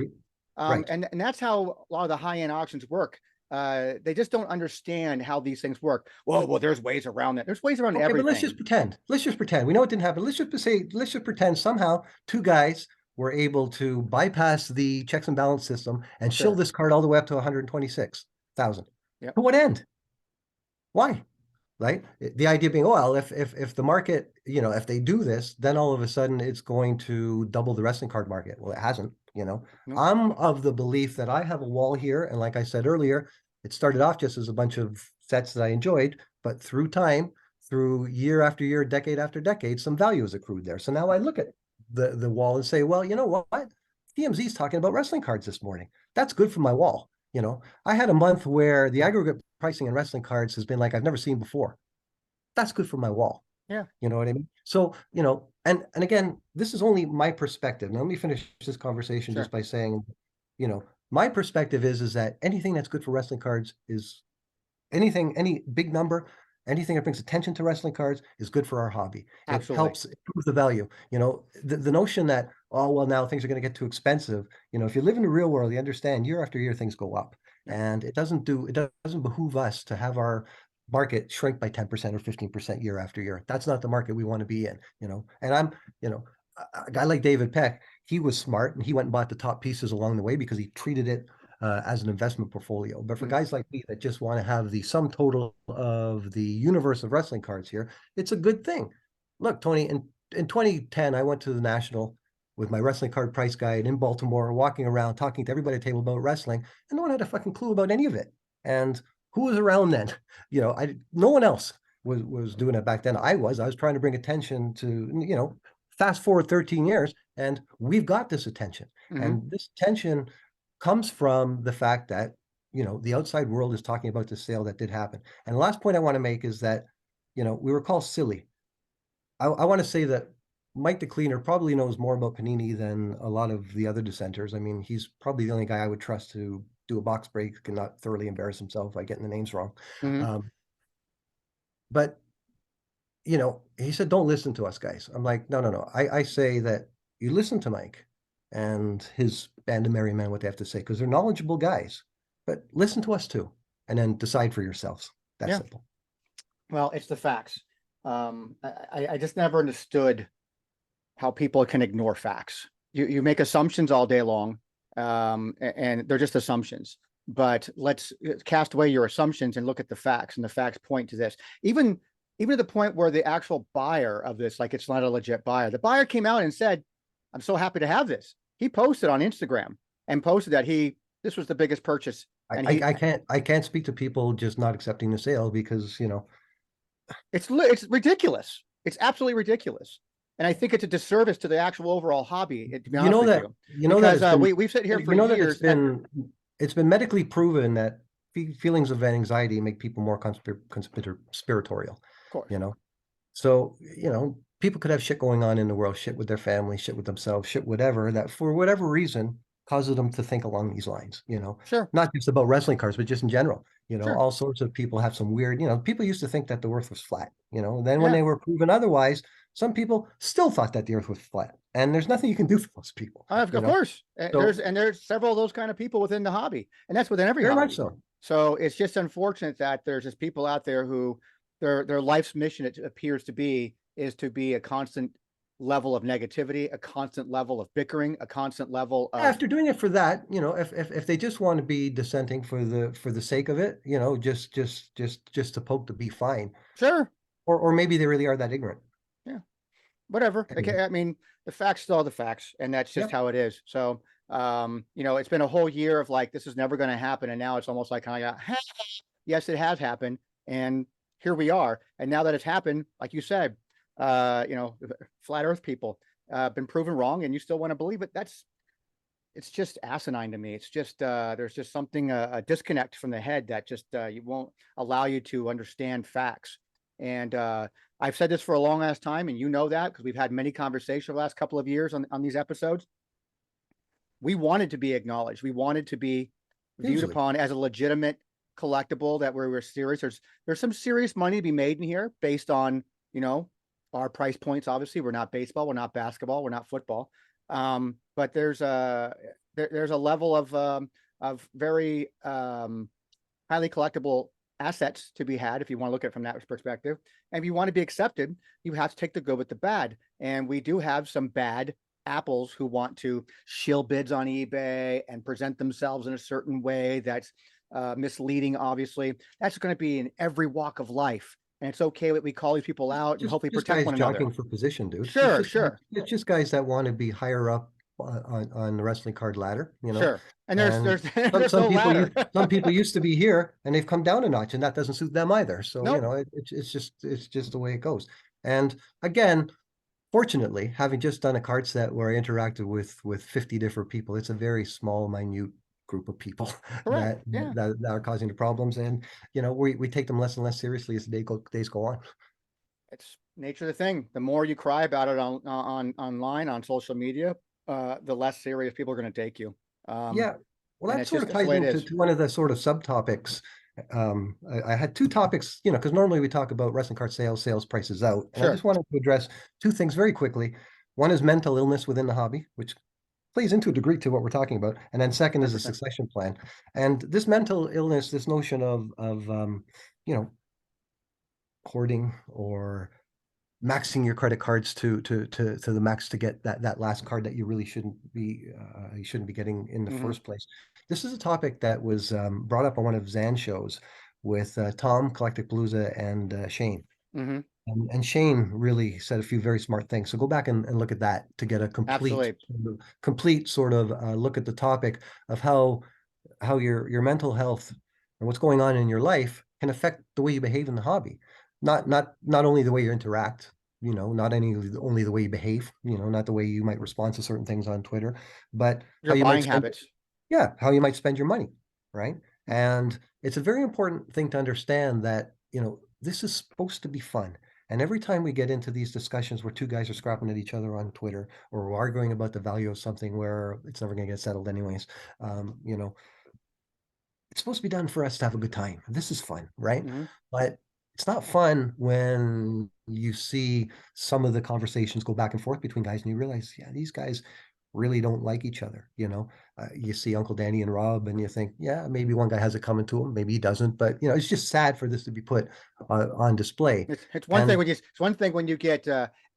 And that's how a lot of the high-end auctions work. They just don't understand how these things work. Well, there's ways around that. There's ways around everything. But let's just pretend. Let's just pretend. We know it didn't happen. Let's just pretend somehow two guys were able to bypass the checks and balance system and shill this card all the way up to 126,000. Yep. To what end? Why? Right? The idea being, oh, well, if the market, you know, if they do this, then all of a sudden it's going to double the wrestling card market. Well, it hasn't. You know, I'm of the belief that I have a wall here, and like I said earlier, it started off just as a bunch of sets that I enjoyed, but through time, through year after year, decade after decade, some value is accrued there. So now I look at the wall and say, well, you know what? TMZ's talking about wrestling cards this morning. That's good for my wall. You know, I had a month where the aggregate pricing in wrestling cards has been like I've never seen before. That's good for my wall. Yeah. You know what I mean? So, you know, and again, this is only my perspective. Now, let me finish this conversation just by saying, you know, my perspective is that anything that's good for wrestling cards is any big number, anything that brings attention to wrestling cards is good for our hobby. Absolutely. It helps improve the value. You know, the notion that, oh, well, now things are going to get too expensive. You know, if you live in the real world, you understand year after year, things go up. And it doesn't behoove us to have our market shrink by 10% or 15% year after year. That's not the market we want to be in, you know. And I'm, you know, a guy like David Peck, he was smart and he went and bought the top pieces along the way because he treated it as an investment portfolio. But for guys like me that just want to have the sum total of the universe of wrestling cards here, it's a good thing. Look, Tony, in 2010, I went to the National with my wrestling card price guide in Baltimore, walking around, talking to everybody at the table about wrestling, and no one had a fucking clue about any of it. And who was around then? You know, no one else was doing it back then. I was trying to bring attention to, you know, fast forward 13 years and we've got this attention. And this attention comes from the fact that, you know, the outside world is talking about the sale that did happen. And the last point I want to make is that, you know, we were called silly. I want to say that Mike the Cleaner probably knows more about Panini than a lot of the other dissenters. I mean, he's probably the only guy I would trust to do a box break and not thoroughly embarrass himself by getting the names wrong. But, you know, he said, don't listen to us guys. I'm like, no. I say that you listen to Mike and his band of merry men, what they have to say, because they're knowledgeable guys, but listen to us too, and then decide for yourselves. That's simple. Well, it's the facts. I just never understood how people can ignore facts. You make assumptions all day long, and they're just assumptions. But let's cast away your assumptions and look at the facts, and the facts point to this. Even to the point where the actual buyer of this, like, it's not a legit buyer. The buyer came out and said, "I'm so happy to have this." He posted on Instagram and posted that this was the biggest purchase. And I can't speak to people just not accepting the sale because, you know, it's ridiculous. It's absolutely ridiculous. And I think it's a disservice to the actual overall hobby, to be You honest know with that you, you know that because it's been we've sat here for you know that years. it's been medically proven that feelings of anxiety make people more conspiratorial, Of course, you know. So, people could have shit going on in the world, shit with their family, shit with themselves, shit whatever, that for whatever reason causes them to think along these lines, sure, not just about wrestling cards, but just in general. sure, All sorts of people have some weird, people used to think that the earth was flat, and then when yeah. they were proven otherwise, some people still thought that the earth was flat. And there's nothing you can do for those people, Of course, So there's several of those kind of people within the hobby, and that's within every very much hobby. so. So it's just unfortunate that there's just people out there who their life's mission, it appears to be, is to be a constant level of negativity, a constant level of bickering, a constant level of After doing it for that, if they just want to be dissenting for the sake of it, just to poke the bee, fine. sure, Or maybe they really are that ignorant. yeah, whatever. Anyway, Okay, I mean, the facts still are the facts, and that's just yep. how it is. So, it's been a whole year of like this is never going to happen, and now it's almost like kind of yes, it has happened, and here we are. And now that it's happened, like you said, flat Earth people been proven wrong, and you still want to believe it. It's just asinine to me. It's just there's just something a disconnect from the head that just you won't allow you to understand facts. And I've said this for a long ass time, and you know that because we've had many conversations the last couple of years on these episodes. We wanted to be acknowledged. We wanted to be viewed Hugely. upon as a legitimate collectible, that we're serious. There's some serious money to be made in here based on our price points. Obviously, we're not baseball, we're not basketball, we're not football. But there's a level of very highly collectible assets to be had if you want to look at it from that perspective. And if you want to be accepted, you have to take the good with the bad. And we do have some bad apples who want to shill bids on eBay and present themselves in a certain way that's misleading. Obviously, that's going to be in every walk of life. And it's okay that we call these people out and hopefully Just protect guys one another. jockeying for position, dude. Sure, sure, It's just guys that want to be higher up on the wrestling card ladder, sure. And And there's no ladder. some people used to be here and they've come down a notch, and that doesn't suit them either. So, Nope. it's just the way it goes. And again, fortunately, having just done a card set where I interacted with 50 different people, it's a very small, minute group of people Correct. Yeah. that are causing the problems. And, we take them less and less seriously as the days go on. It's nature of the thing. The more you cry about it online, on social media, the less serious people are going to take you. Yeah. Well, And that it's sort just of that's the ties way it into is. one of the sort of subtopics. I had two topics, because normally we talk about wrestling card sales prices out. And I Sure. just wanted to address two things very quickly. One is mental illness within the hobby, which plays into a degree to what we're talking about. And then second is a 100%. succession plan. And this mental illness, this notion of you know, hoarding or maxing your credit cards to the max to get that last card that you really shouldn't be getting in the Hmm. first place. This is a topic that was brought up on one of Zan's shows with Tom, Galactic Palooza, and Shane. Hmm. And Shane really said a few very smart things. So go back and look at that to get a Absolutely. complete sort of look at the topic of how your mental health and what's going on in your life can affect the way you behave in the hobby. Not only the way you interact, not only the way you behave, not the way you might respond to certain things on Twitter, but how Your you might buying spend, habits. yeah, how you might spend your money, right? And it's a very important thing to understand that, this is supposed to be fun. And every time we get into these discussions where two guys are scrapping at each other on Twitter or arguing about the value of something where it's never going to get settled anyways, it's supposed to be done for us to have a good time. This is fun, right? Hmm. But it's not fun when you see some of the conversations go back and forth between guys and you realize, yeah, these guys really don't like each other. You see Uncle Danny and Rob and you think, yeah, maybe one guy has it coming to him, maybe he doesn't, but it's just sad for this to be put on display. It's one thing And when you get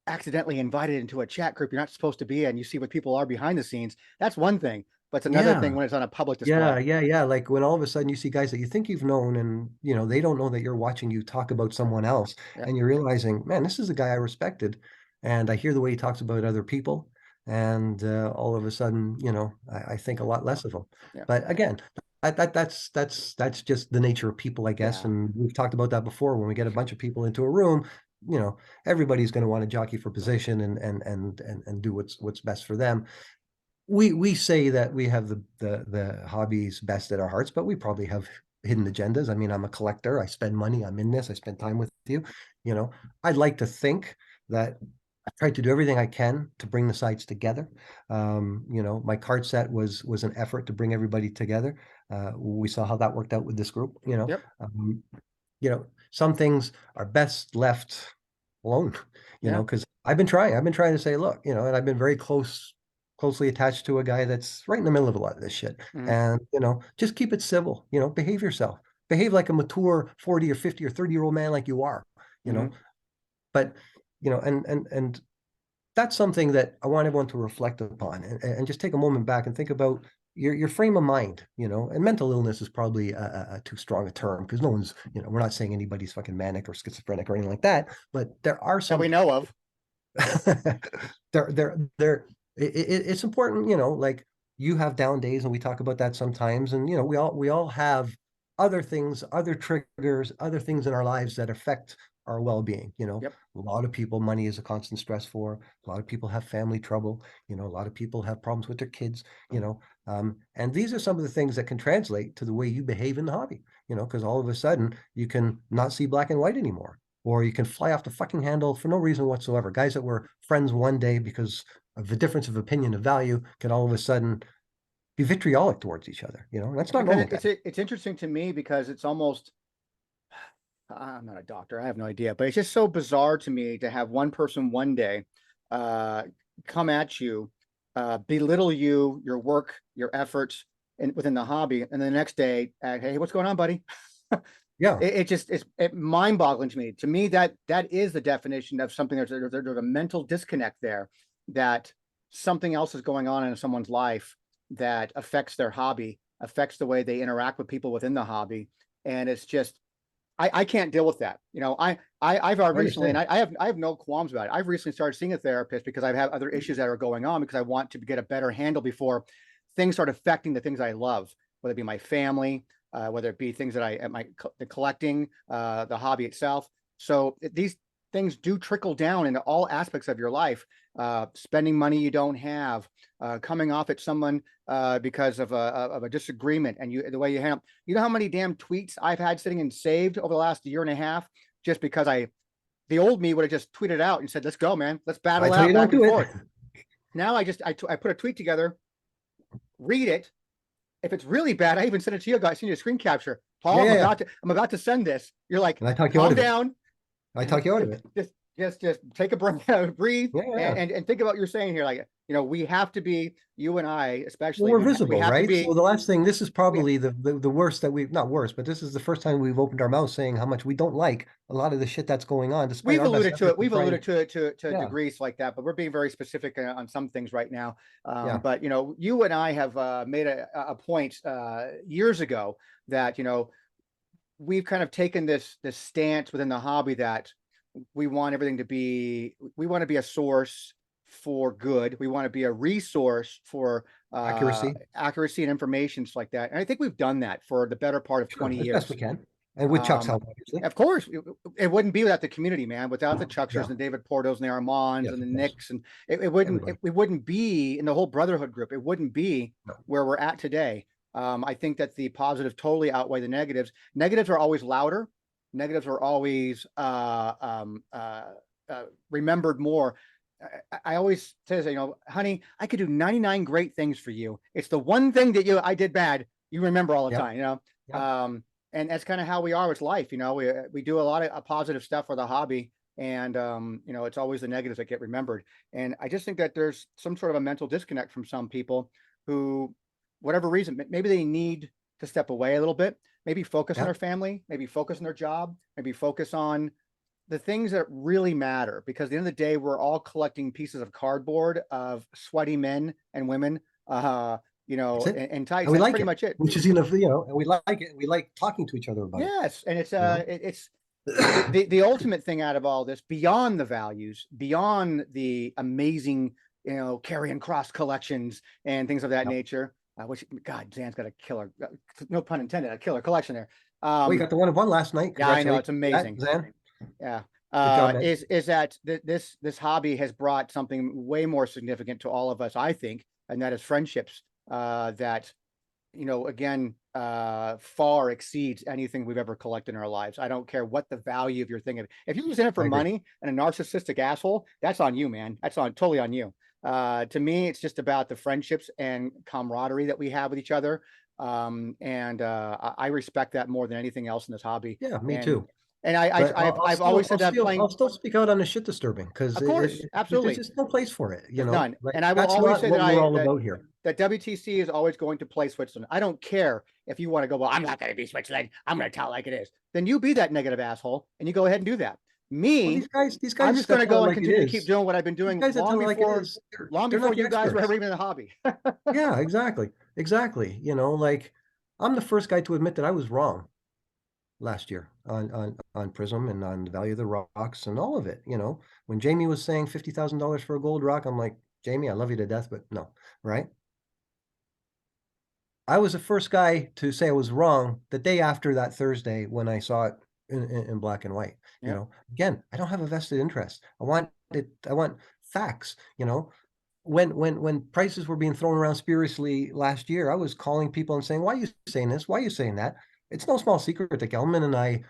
accidentally invited into a chat group you're not supposed to be in, and you see what people are behind the scenes. That's one thing, but it's another thing yeah, when it's on a public yeah, display. yeah, yeah. Like when all of a sudden you see guys that you think you've known and they don't know that you're watching you talk about someone else, Yeah. and you're realizing, man, this is a guy I respected, and I hear the way he talks about other people, and all of a sudden, I think a lot less of him. Yeah. But again, that's just the nature of people, I guess. Yeah. And we've talked about that before. When we get a bunch of people into a room, you know, everybody's going to want to jockey for position and do what's best for them. We say that we have the hobbies best at our hearts, but we probably have hidden agendas. I mean, I'm a collector. I spend money. I'm in this. I spend time with you. You know, I'd like to think that I tried to do everything I can to bring the sides together. You know, my card set was an effort to bring everybody together. We saw how that worked out with this group. Yep. You know, some things are best left alone. You Yeah. know, because I've been trying to say, look, you know, and I've been very closely attached to a guy that's right in the middle of a lot of this shit. Mhm. And, you know, just keep it civil, you know, behave yourself, behave like a mature 40 or 50 or 30-year-old man like you are, you know, Mhm. but, you know, and that's something that I want everyone to reflect upon and just take a moment back and think about your frame of mind, you know, and mental illness is probably a too strong a term because no one's, you know, we're not saying anybody's fucking manic or schizophrenic or anything like that, but there are That some we know of. it's important, you know, like you have down days and we talk about that sometimes. And, you know, we all have other things, other triggers, other things in our lives that affect our well-being. You know, Yep. a lot of people, money is a constant stress for. A lot of people have family trouble. You know, a lot of people have problems with their kids, you know. And these are some of the things that can translate to the way you behave in the hobby, you know, because all of a sudden you can not see black and white anymore, or you can fly off the fucking handle for no reason whatsoever. Guys that were friends one day because of a difference of opinion of value can all of a sudden be vitriolic towards each other. You know, and that's not Because normal, guys. it's interesting to me because it's almost, I'm not a doctor. I have no idea, but it's just so bizarre to me to have one person one day uh, come at you, belittle you, your work, your efforts, and within the hobby, and the next day, hey, what's going on, buddy? Yeah, It just it's mind-boggling to me. To me, that is the definition of something. There's a mental disconnect there, that something else is going on in someone's life that affects their hobby, affects the way they interact with people within the hobby, and it's just I can't deal with that. You know, I've I recently, and understand. I have no qualms about it. I've recently started seeing a therapist because I've had other issues that are going on because I want to get a better handle before things start affecting the things I love, whether it be my family, whether it be things that the collecting, the hobby itself. So these things do trickle down into all aspects of your life. Spending money you don't have, coming off at someone because of a disagreement, and the way you handle. You know how many damn tweets I've had sitting and saved over the last year and a half just because the old me would have just tweeted out and said, "Let's go, man. Let's battle I it tell out you, don't back and do it. forth." Now I put a tweet together, read it. If it's really bad, I even send it to you guys. Send you a screen capture. Yeah, Paul, yeah, yeah. I'm about to send this. You're like, And I talk you out calm of it. down. I talk you out of it. Just take a breath, breathe, Yeah, yeah. and think about what you're saying here. Like, you know, we have to be, you and I Well, especially, we're we visible, have to right? be. So the last thing, this is We, probably the worst that we've, not worst, but this is the first time we've opened our mouths saying how much we don't like a lot of the shit that's going on, despite we've our best alluded to efforts it. to We've try alluded and, to yeah, degrees like that, but we're being very specific on some things right now. yeah, But you know, you and I have made a point years ago that, you know, we've kind of taken this stance within the hobby that we want everything to be. We want to be a source for good. We want to be a resource for accuracy, accuracy and information, like that. And I think we've done that for the better part of sure, 20 as best we years. can. And with Chuck's Um, help, obviously. of course, it wouldn't be without the community, man. Without the Chucksters Yeah, and the David Portos and the Armands yes, and the of course. Nicks, and Everybody. it wouldn't be in the whole brotherhood group. It wouldn't be No. where we're at today. I think that the positives totally outweigh the negatives. Negatives are always louder. Negatives are always remembered more. I always say, you know, honey, I could do 99 great things for you. It's the one thing that I did bad, you remember all the Yep. time, you know. Yep. And that's kind of how we are with life. You know, we do a lot of positive stuff for the hobby, and you know, it's always the negatives that get remembered. And I just think that there's some sort of a mental disconnect from some people who, whatever reason, maybe they need to step away a little bit, maybe focus on their Yep. family, maybe focus on their job, maybe focus on the things that really matter. Because at the end of the day, we're all collecting pieces of cardboard of sweaty men and women, you That's know, it. and tights. And we That's like pretty it, much it. which is, you know, and we like it. We like talking to each other about it, Yes, and you know? it's the ultimate thing out of all this, beyond the values, beyond the amazing, you know, carry cross collections and things of that Yep. nature. Which, God, Zan's got a killer, no pun intended, a killer collection there. Well, you got the one last night. Yeah, I know, Congratulations it's on that, amazing. Zan. Yeah. Good job, man. is that this hobby has brought something way more significant to all of us, I think, and that is friendships that, again, far exceeds anything we've ever collected in our lives. I don't care what the value of your thing is. If you're just in it for money and a narcissistic asshole, that's on you, man. That's totally on you. To me, it's just about the friendships and camaraderie that we have with each other. I respect that more than anything else in this hobby. Yeah, me too. And I've still, always said that playing. I'll still speak out on the shit disturbing because Of course, absolutely, there's just no place for it. there's none. Like, And I will that's always not say what that we're all about here. that WTC is always going to play Switzerland. I don't care if you want to go, well, I'm not going to be Switzerland. I'm going to tell it like it is. Then you be that negative asshole and you go ahead and do that. Me, these guys, I'm just going to go and like continue to keep doing what I've been doing long before you guys were ever even in the hobby. Yeah, exactly. Like I'm the first guy to admit that I was wrong last year on Prism and on the value of the rocks and all of it. When Jamie was saying $50,000 for a gold rock, I'm like, Jamie, I love you to death, but no, right? I was the first guy to say I was wrong the day after that Thursday when I saw it in black and white. Again, I don't have a vested interest. I want facts. When prices were being thrown around spuriously last year, I was calling people and saying, why are you saying this? Why are you saying that? It's no small secret that Gelman and I,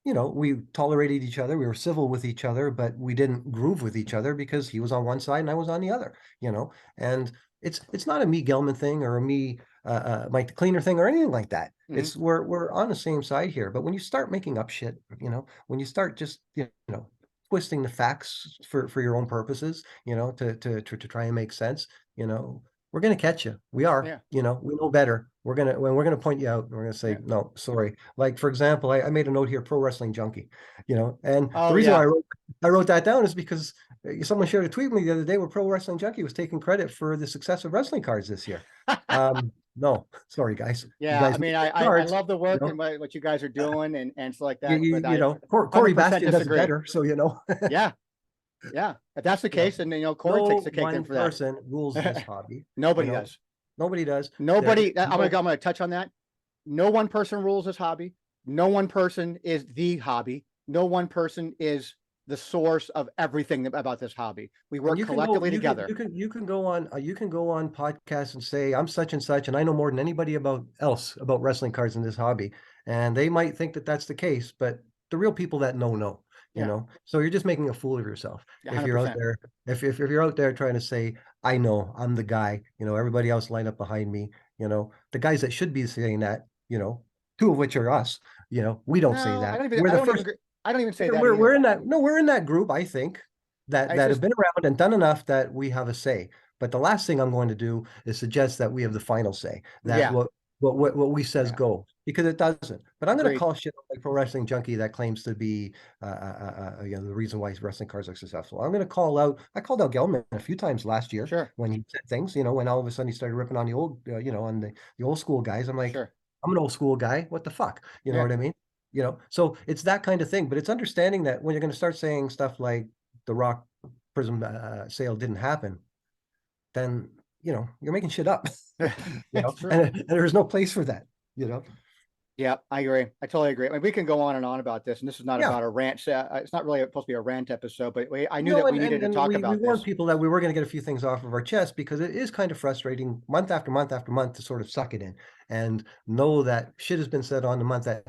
we tolerated each other. We were civil with each other, but we didn't groove with each other because he was on one side and I was on the other, and it's not a me Gelman thing or a me Mike the Cleaner thing or anything like that. Mm-hmm. It's we're on the same side here. But when you start making up shit, when you start just, twisting the facts for your own purposes, to try and make sense, we're going to catch you. We are, we know better. We're going to point you out. And we're going to say, no, sorry. Like, for example, I made a note here, Pro Wrestling Junkie, and the reason why I wrote that down is because someone shared a tweet with me the other day where Pro Wrestling Junkie was taking credit for the success of wrestling cards this year. No, sorry, guys. Yeah, guys I mean, I love the work and what you guys are doing and stuff like that. Corey Bastion does it better, so Yeah. If that's the case, then Corey takes the cake in for that. No one person rules this hobby. Nobody does. Nobody does. Nobody. I'm gonna touch on that. No one person rules this hobby. No one person is the hobby. No one person is the source of everything about this hobby. We work collectively together. You can go on podcasts and say I'm such and such, and I know more than anybody about wrestling cards in this hobby, and they might think that that's the case, but the real people that know. So you're just making a fool of yourself 100%. If you're out there, if you're out there trying to say, I know, I'm the guy, everybody else line up behind me, the guys that should be saying that, two of which are us, we don't say that. I don't even say that. We're in that group, I think, that have been around and done enough that we have a say. But the last thing I'm going to do is suggest that we have the final say. That what we says go, because it doesn't. But I'm going to call shit like Pro Wrestling Junkie that claims to be the reason why wrestling cards are successful. I'm going to call out. I called out Gelman a few times last year when he said things. When all of a sudden he started ripping on the old on the old school guys. I'm like, I'm an old school guy. What the fuck? You know what I mean? So it's that kind of thing. But it's understanding that when you're going to start saying stuff like the Rock Prism sale didn't happen, then you're making shit up. And there's no place for that. Yeah, I agree. I totally agree. I mean, we can go on and on about this, and this is not about a rant. It's not really supposed to be a rant episode, but I knew that we needed to talk about this. We warned people that we were going to get a few things off of our chest because it is kind of frustrating month after month after month to sort of suck it in and know that shit has been said on the month that,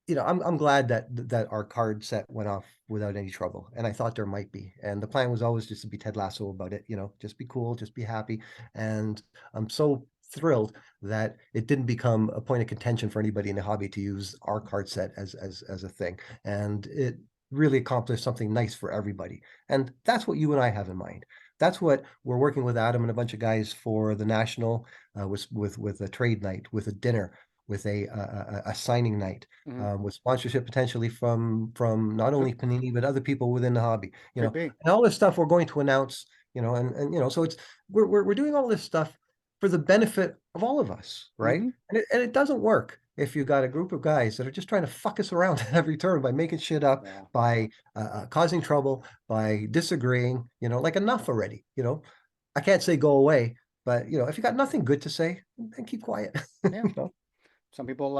I'm glad that our card set went off without any trouble. And I thought there might be. And the plan was always just to be Ted Lasso about it, just be cool, just be happy. And I'm so thrilled that it didn't become a point of contention for anybody in the hobby to use our card set as a thing. And it really accomplished something nice for everybody. And that's what you and I have in mind. That's what we're working with Adam and a bunch of guys for the national with a trade night, with a dinner, with a signing night, with sponsorship potentially from not only Panini but other people within the hobby. And all this stuff we're going to announce. So it's we're doing all this stuff for the benefit of all of us, right? And it doesn't work if you've got a group of guys that are just trying to fuck us around at every turn by making shit up, by causing trouble, by disagreeing. Like enough already. I can't say go away, but if you got nothing good to say, then keep quiet. Some people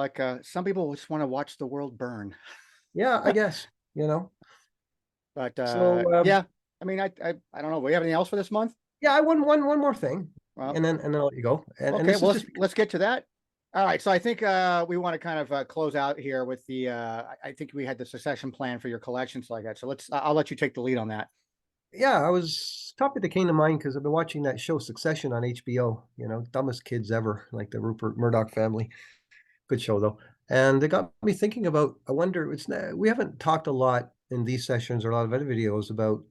just want to watch the world burn. Yeah, I guess, But So yeah, I mean, I don't know. We have anything else for this month? yeah, I one more thing, Well, and then I'll let you go. And okay. this is Well, just let's get to that. All right. So I think we want to kind of close out here with the. I think we had the succession plan for your collection, so like that. So let's. I'll let you take the lead on that. yeah, I was topic that came to mind because I've been watching that show Succession on HBO. You know, dumbest kids ever, like the Rupert Murdoch family. Good show though. And it got me thinking about, I wonder, we haven't talked a lot in these sessions or a lot of other videos about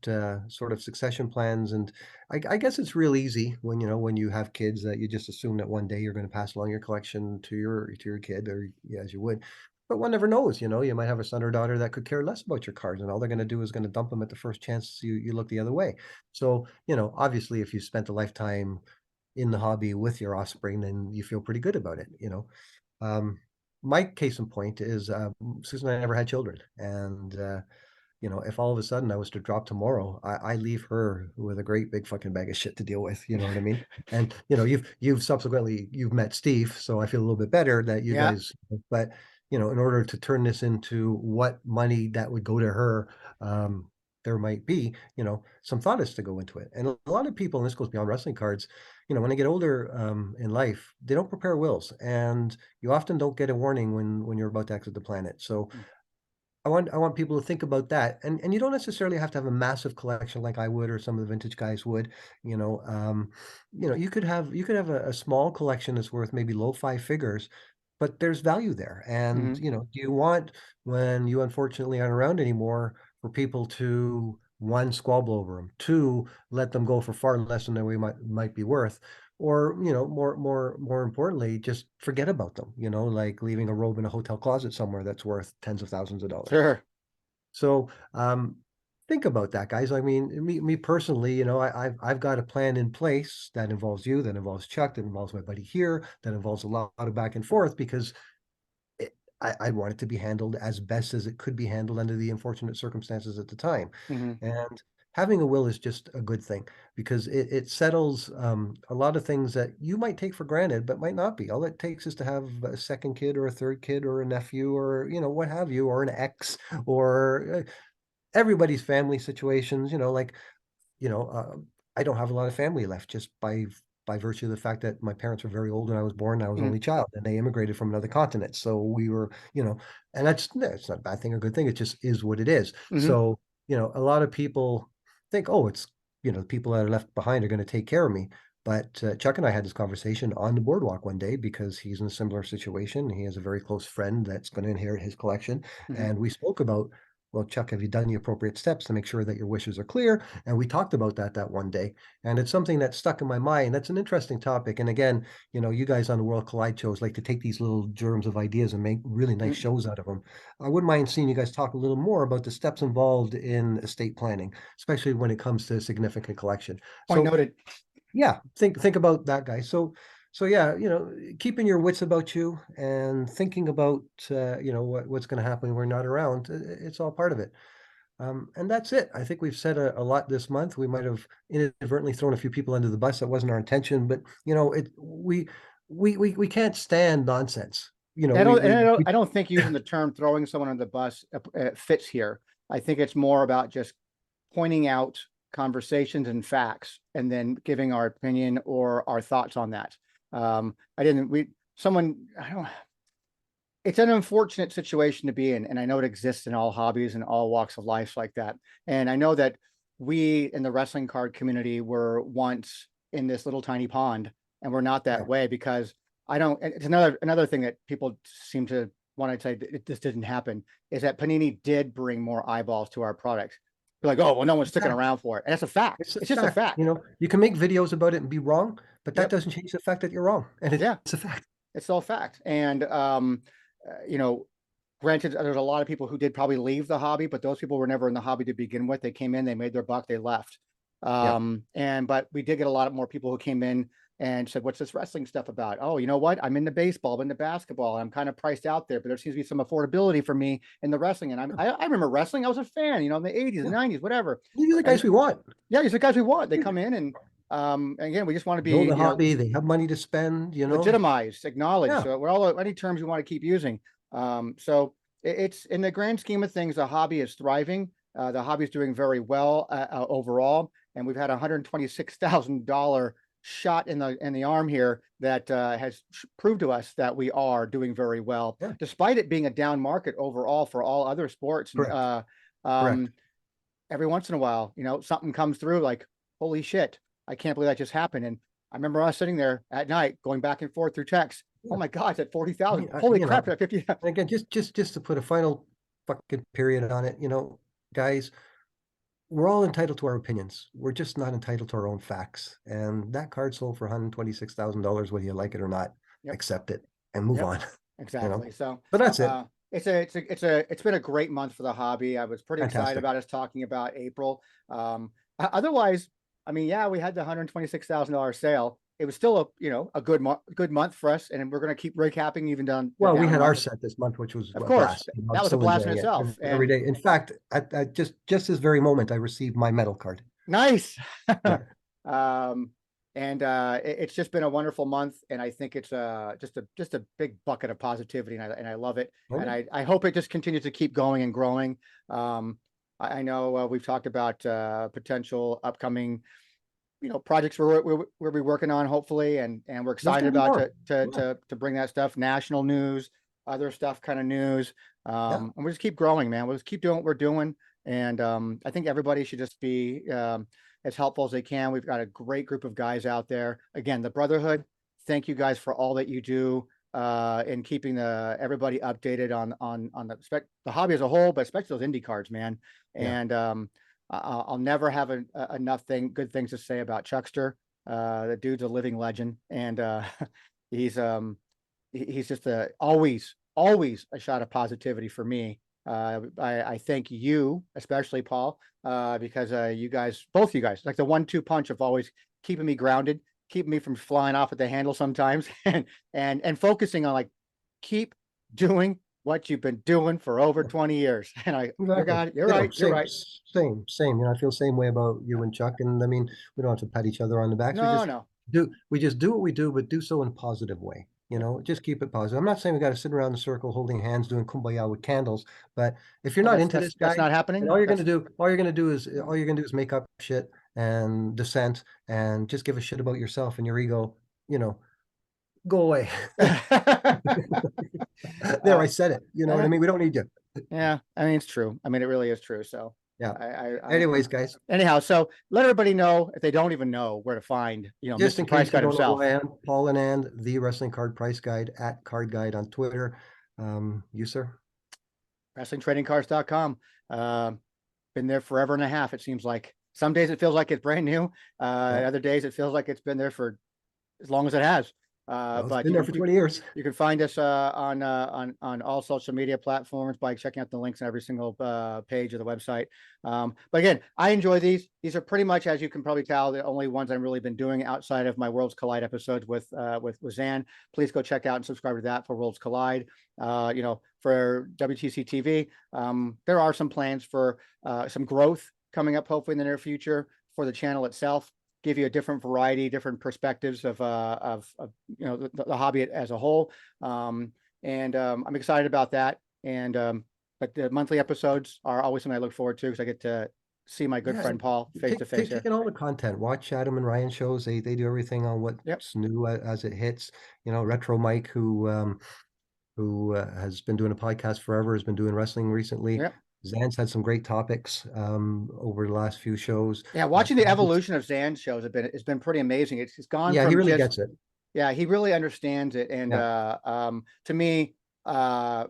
sort of succession plans. And I guess it's real easy when, when you have kids that you just assume that one day you're going to pass along your collection to your kid, or yeah, as you would. But one never knows, you might have a son or daughter that could care less about your cards, and all they're going to do is going to dump them at the first chance you look the other way. So, obviously if you spent a lifetime in the hobby with your offspring, then you feel pretty good about it. Um, my case in point is Susan and I never had children, and if all of a sudden I was to drop tomorrow, I leave her with a great big fucking bag of shit to deal with. You know what I mean? And you've subsequently you've met Steve, so I feel a little bit better that you Yeah. guys. But in order to turn this into what money that would go to her, there might be some thought is to go into it. And a lot of people, and this goes beyond wrestling cards, when they get older in life, they don't prepare wills, and you often don't get a warning when you're about to exit the planet. So Mm. I want people to think about that, and you don't necessarily have to have a massive collection like I would or some of the vintage guys would. You could have a small collection that's worth maybe low five figures, but there's value there. And Hmm. do you want, when you unfortunately aren't around anymore, for people to, one, squabble over them, two, let them go for far less than they might be worth, or more importantly, just forget about them, like leaving a robe in a hotel closet somewhere that's worth tens of thousands of dollars. Sure. So think about that, guys. I mean, me personally, I've got a plan in place that involves you, that involves Chuck, that involves my buddy here, that involves a lot of back and forth, because I want it to be handled as best as it could be handled under the unfortunate circumstances at the time. Hmm. And having a will is just a good thing, because it settles a lot of things that you might take for granted, but might not be. All it takes is to have a second kid or a third kid or a nephew, or, what have you, or an ex, or everybody's family situations, like, you know, uh, I don't have a lot of family left, just by virtue of the fact that my parents were very old when I was born. I was Hmm. only child, and they immigrated from another continent. So we were, and that's not a bad thing or good thing. It just is what it is. Hmm. So, a lot of people think, oh, it's, the people that are left behind are going to take care of me. But Chuck and I had this conversation on the boardwalk one day, because he's in a similar situation. He has a very close friend that's going to inherit his collection. Hmm. And we spoke about, well, Chuck, have you done the appropriate steps to make sure that your wishes are clear? And we talked about that one day. And it's something that stuck in my mind. That's an interesting topic. And again, you guys on the World Collide shows like to take these little germs of ideas and make really nice shows out of them. I wouldn't mind seeing you guys talk a little more about the steps involved in estate planning, especially when it comes to significant collection. Point So noted. yeah, think about that, guys. So yeah, keeping your wits about you and thinking about what's going to happen when we're not around. It's all part of it. And that's it. I think we've said a lot this month. We might have inadvertently thrown a few people under the bus. That wasn't our intention, but we can't stand nonsense. I don't think using the term throwing someone on the bus fits here. I think it's more about just pointing out conversations and facts and then giving our opinion or our thoughts on that. I didn't, we, someone, I don't, it's an unfortunate situation to be in. And I know it exists in all hobbies and all walks of life like that. And I know that we in the wrestling card community were once in this little tiny pond, and we're not that Yeah. way, because I don't, it's another thing that people seem to want to say this didn't happen, is that Panini did bring more eyeballs to our product. Be like, oh, well, no one's sticking Fact. around for it. And that's a fact. It's a It's just a fact. fact. You can make videos about it and be wrong, but that Yep. doesn't change the fact that you're wrong. And Yeah. it's a fact. It's all fact. And, you know, granted, there's a lot of people who did probably leave the hobby, but those people were never in the hobby to begin with. They came in, they made their buck, they left. Yeah. But we did get a lot more people who came in and said, what's this wrestling stuff about? Oh, you know what? I'm into baseball, I'm into basketball. I'm kind of priced out there, but there seems to be some affordability for me in the wrestling. And I remember wrestling. I was a fan, in the 80s and Yeah. 90s, whatever. These are the And guys we want. yeah, these are the guys we want. They come in and again, we just want to Know be, the hobby, they have money to spend. legitimized, acknowledged. Yeah. So we're all any terms you want to keep using. So it's in the grand scheme of things, the hobby is thriving. The hobby's doing very well overall, and we've had $126,000 shot in the arm here that has proved to us that we are doing very well, despite it being a down market overall for all other sports. Correct. Every once in a while, something comes through like, holy shit, I can't believe that just happened. And I remember us sitting there at night going back and forth through text. Oh my God, it's at 40,000. Holy crap, at 50. Again, just to put a final fucking period on it, guys, we're all entitled to our opinions. We're just not entitled to our own facts. And that card sold for $126,000, whether you like it or not. Accept it and move on. Exactly. So that's it. It's been a great month for the hobby. I was pretty excited about us talking about April. Otherwise, I mean, yeah, we had the $126,000 sale. It was still a good month for us, and we're going to keep recapping even down. Well, we had our set this month, which was of course that was a blast in itself. Every day. In fact, I just this very moment, I received my medal card. Nice. It's just been a wonderful month, and I think it's just a big bucket of positivity, and I love it. And I hope it just continues to keep going and growing. I know we've talked about potential upcoming projects we'll be working on, hopefully, and we're excited about to bring that stuff, national news, other stuff kind of news. And we'll just keep growing, man. We'll just keep doing what we're doing. And I think everybody should just be as helpful as they can. We've got a great group of guys out there. Again, the Brotherhood, thank you guys for all that you do in keeping everybody updated on the hobby as a whole, but especially those indie cards, man. And I'll never have enough good things to say about Chuckster. The dude's a living legend, and he's just always a shot of positivity for me. I thank you, especially Paul, because both you guys, like the 1-2 punch of always keeping me grounded, keeping me from flying off at the handle sometimes, and focusing on like, keep doing what you've been doing for over 20 years. And you're right. Same. I feel the same way about you and Chuck. And I mean, we don't have to pat each other on the back. We just do what we do, but do so in a positive way. Just keep it positive. I'm not saying we got to sit around in a circle holding hands doing kumbaya with candles, but if you're not into this, that's not happening. All you're going to do is make up shit and dissent and just give a shit about yourself and your ego, go away. There, I said it. You know what I mean? We don't need you. Yeah, I mean, it's true. I mean, it really is true. So yeah. Anyways, guys. Anyhow, so let everybody know, if they don't even know where to find, just Mr. in Price case Guide you don't know himself. who I am, Paul Anand, the Wrestling Card Price Guide at Card Guide on Twitter. You, sir? WrestlingTradingCards.com. Been there forever and a half. It seems like some days it feels like it's brand new. Other days it feels like it's been there for as long as it has. It's but been there for 20 years. You can find us on all social media platforms by checking out the links on every single page of the website. But again, I enjoy these. These are pretty much, as you can probably tell, the only ones I've really been doing outside of my Worlds Collide episodes with Zan. Please go check out and subscribe to that for Worlds Collide. For WTCtv, there are some plans for some growth coming up, hopefully in the near future, for the channel itself. Give you a different variety, different perspectives of the hobby as a whole, and I'm excited about that. And but the monthly episodes are always something I look forward to, because I get to see my good friend Paul face to face. Take in all the content. Watch Adam and Ryan shows. They do everything on what's new as it hits. Retro Mike, who has been doing a podcast forever, has been doing wrestling recently. Zan's had some great topics over the last few shows. Yeah, watching the evolution of Zan's shows has been pretty amazing. It's gone. Yeah, he really gets it. Yeah, he really understands it, and to me, the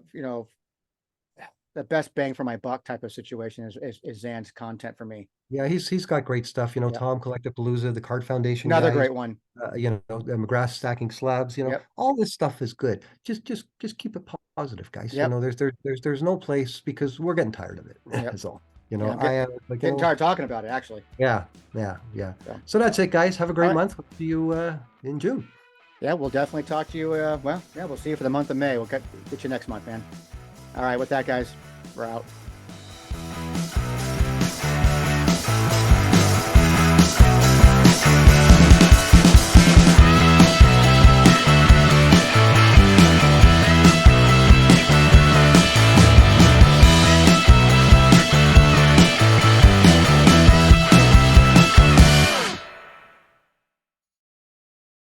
best bang for my buck type of situation is Zan's content for me. Yeah, he's got great stuff. Tom Collectapalooza, the Card Foundation, another great one. McGrath Stacking Slabs. All this stuff is good. Just keep it positive, guys. There's no place, because we're getting tired of it. That's all. I am getting tired talking about it, actually. Yeah. So that's it, guys. Have a great month. We'll see you in June. Yeah, we'll definitely talk to you. We'll see you for the month of May. We'll get you next month, man. All right, with that, guys, we're out.